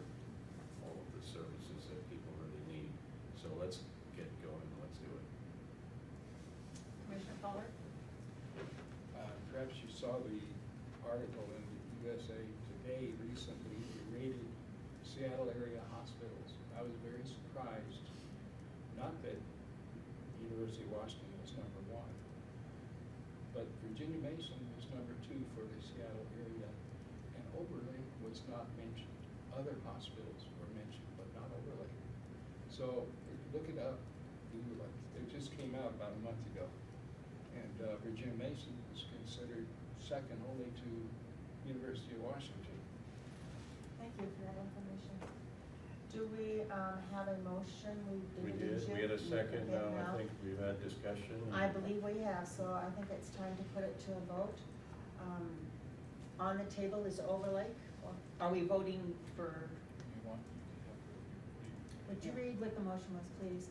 all of the services that people really need. So let's get going, let's do it. Commissioner Pollard? Perhaps you saw the article in the USA Today recently that rated Seattle area hospitals. I was very surprised, not that University of Washington was #1, but Virginia Mason was #2 for the Seattle area, and Overlake was not mentioned. Other hospitals were mentioned, but not Overlake. So look it up, Google it. It just came out about a month ago. And Virginia Mason is considered second only to University of Washington. Thank you for that information. Do we have a motion? We did, we had a second, I think we've had discussion. I believe we have, so I think it's time to put it to a vote. On the table is Overlake, or are we voting for, You want? would you read what the motion was, please?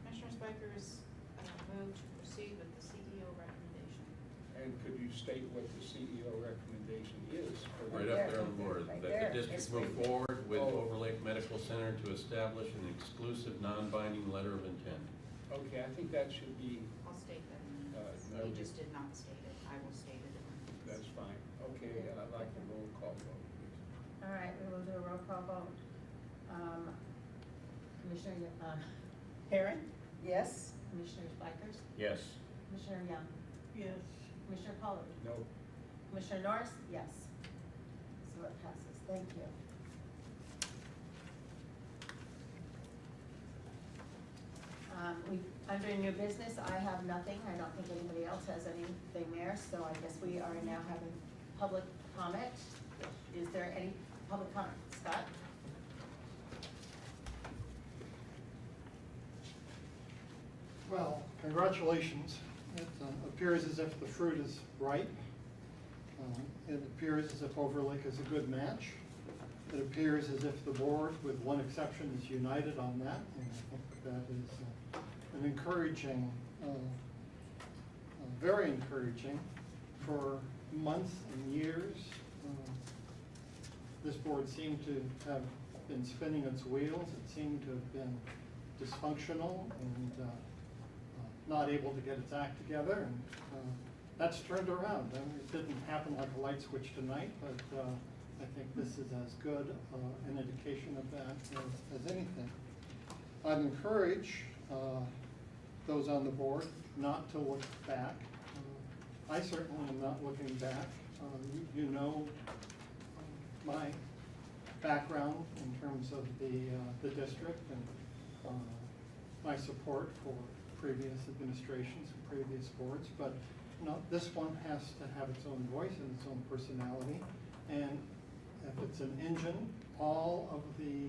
Commissioner Spikers moved to proceed with the CEO recommendation. And could you state what the CEO recommendation is? For Right up there on the board, Right that there. the district It's move right there. forward with Oh. Overlake Medical Center to establish an exclusive, non-binding letter of intent. Okay, I think that should be, I'll state that. that You would be- just did not state it. I will state it. that's fine. Okay, I'd like a roll call vote, please. All right, we will do a roll call vote. Commissioner Herron, Yes? Commissioner Spikers, Yes. Commissioner Young, Yes. Commissioner Pollard, No, Commissioner Norris, yes. So it passes, thank you. Under new business, I have nothing. I don't think anybody else has anything there, so I guess we are now having public comment. Is there any public comment? Scott? Well, congratulations. It appears as if the fruit is ripe. It appears as if Overlake is a good match. It appears as if the board, with one exception, is united on that, and I think that is an encouraging, very encouraging. For months and years, this board seemed to have been spinning its wheels. It seemed to have been dysfunctional and not able to get its act together, and that's turned around. I mean, it didn't happen like a light switch tonight, but I think this is as good an indication of that as anything. I'd encourage those on the board not to look back. I certainly am not looking back. You know my background in terms of the district and my support for previous administrations and previous boards, but no, this one has to have its own voice and its own personality. And if it's an engine, all of the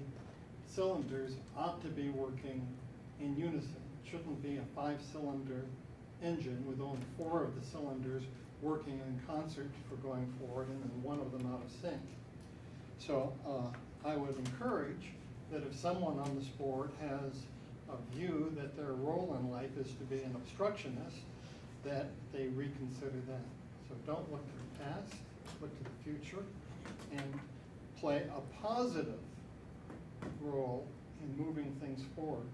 cylinders ought to be working in unison. It shouldn't be a 5-cylinder engine with only 4 of the cylinders working in concert for going forward and then one of them out of sync. So I would encourage that if someone on this board has a view that their role in life is to be an obstructionist, that they reconsider that. So don't look to the past, look to the future, and play a positive role in moving things forward.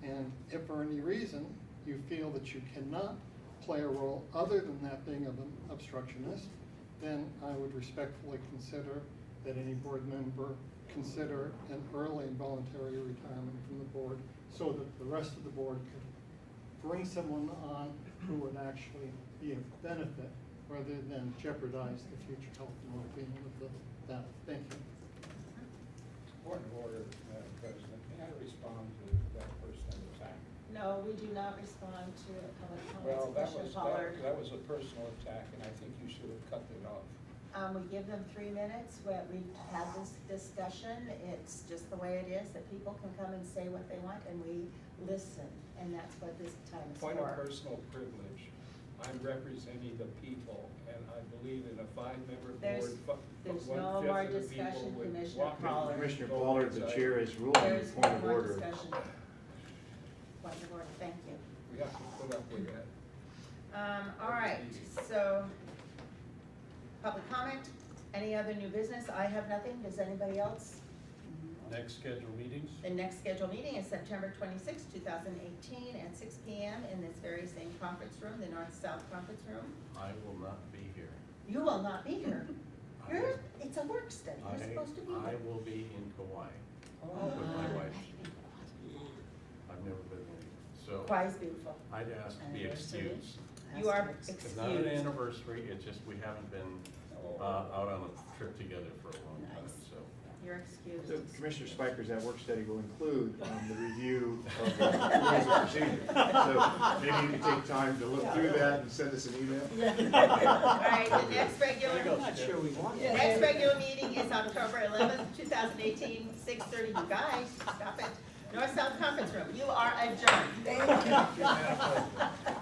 And if for any reason you feel that you cannot play a role other than that being of an obstructionist, then I would respectfully consider that any board member consider an early and voluntary retirement from the board so that the rest of the board could bring someone on who would actually be of benefit rather than jeopardize the future health and well-being of the staff. Thank you. Point of order, Madam President, may I respond to that personal attack? No, we do not respond to public Well, comments, Commissioner Pollard. that was a personal attack, and I think you should have cut it off. We give them 3 minutes, we've had this discussion, it's just the way it is, that people can come and say what they want, and we listen, and that's what this time is for. Point of personal privilege. I'm representing the people, and I believe in a 5-member There's board. no more discussion, Commissioner Pollard. Commissioner Pollard, the chair is ruling There's point no of more order. discussion. Point of order, thank you. We have to put up with that. All right, so, public comment, any other new business? I have nothing, does anybody else? Next scheduled meetings? The next scheduled meeting is September 26, 2018 at 6 p.m. in this very same conference room, the North-South Conference Room. I will not be here. You will not be here. It's a work study, you're supposed to be I here. will be in Kauai Oh. with my wife. I've never been there, so Kauai's beautiful. I'd ask to be excused. You are It's not an excused. anniversary, it's just we haven't been out on a trip together for a long time, so. You're excused. So Commissioner Spikers, that work study will include the review of the rules of procedure. So maybe you can take time to look through that and send us an email. All right, the next regular, I'm not sure we want the that. next regular meeting is October 11th, 2018, 6:30. You guys, stop it. North-South Conference Room, you are adjourned. Thank you.